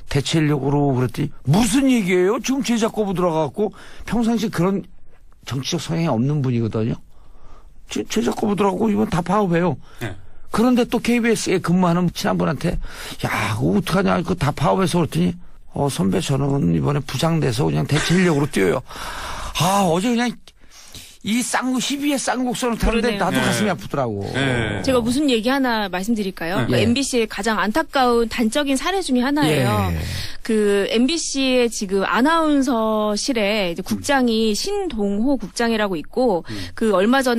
대체하려고 그랬더니 무슨 얘기예요? 지금 제작거부 들어가갖고 평상시 그런 정치적 성향이 없는 분이거든요. 제작거부 들어가고 이번 다 파업해요. 그런데 또 KBS에 근무하는 친한 분한테 야, 그거 어떡하냐, 그거 다 파업해서 그랬더니 선배 저는 이번에 부장 돼서 그냥 대체인력으로 뛰어요. 어제 그냥 이 희비의 쌍곡선을 타는데 나도 가슴이 아프더라고. 제가 무슨 얘기 하나 말씀드릴까요? MBC의 가장 안타까운 단적인 사례 중에 하나예요. 그 MBC의 지금 아나운서실에 이제 국장이 신동호 국장이라고 있고 그 얼마 전에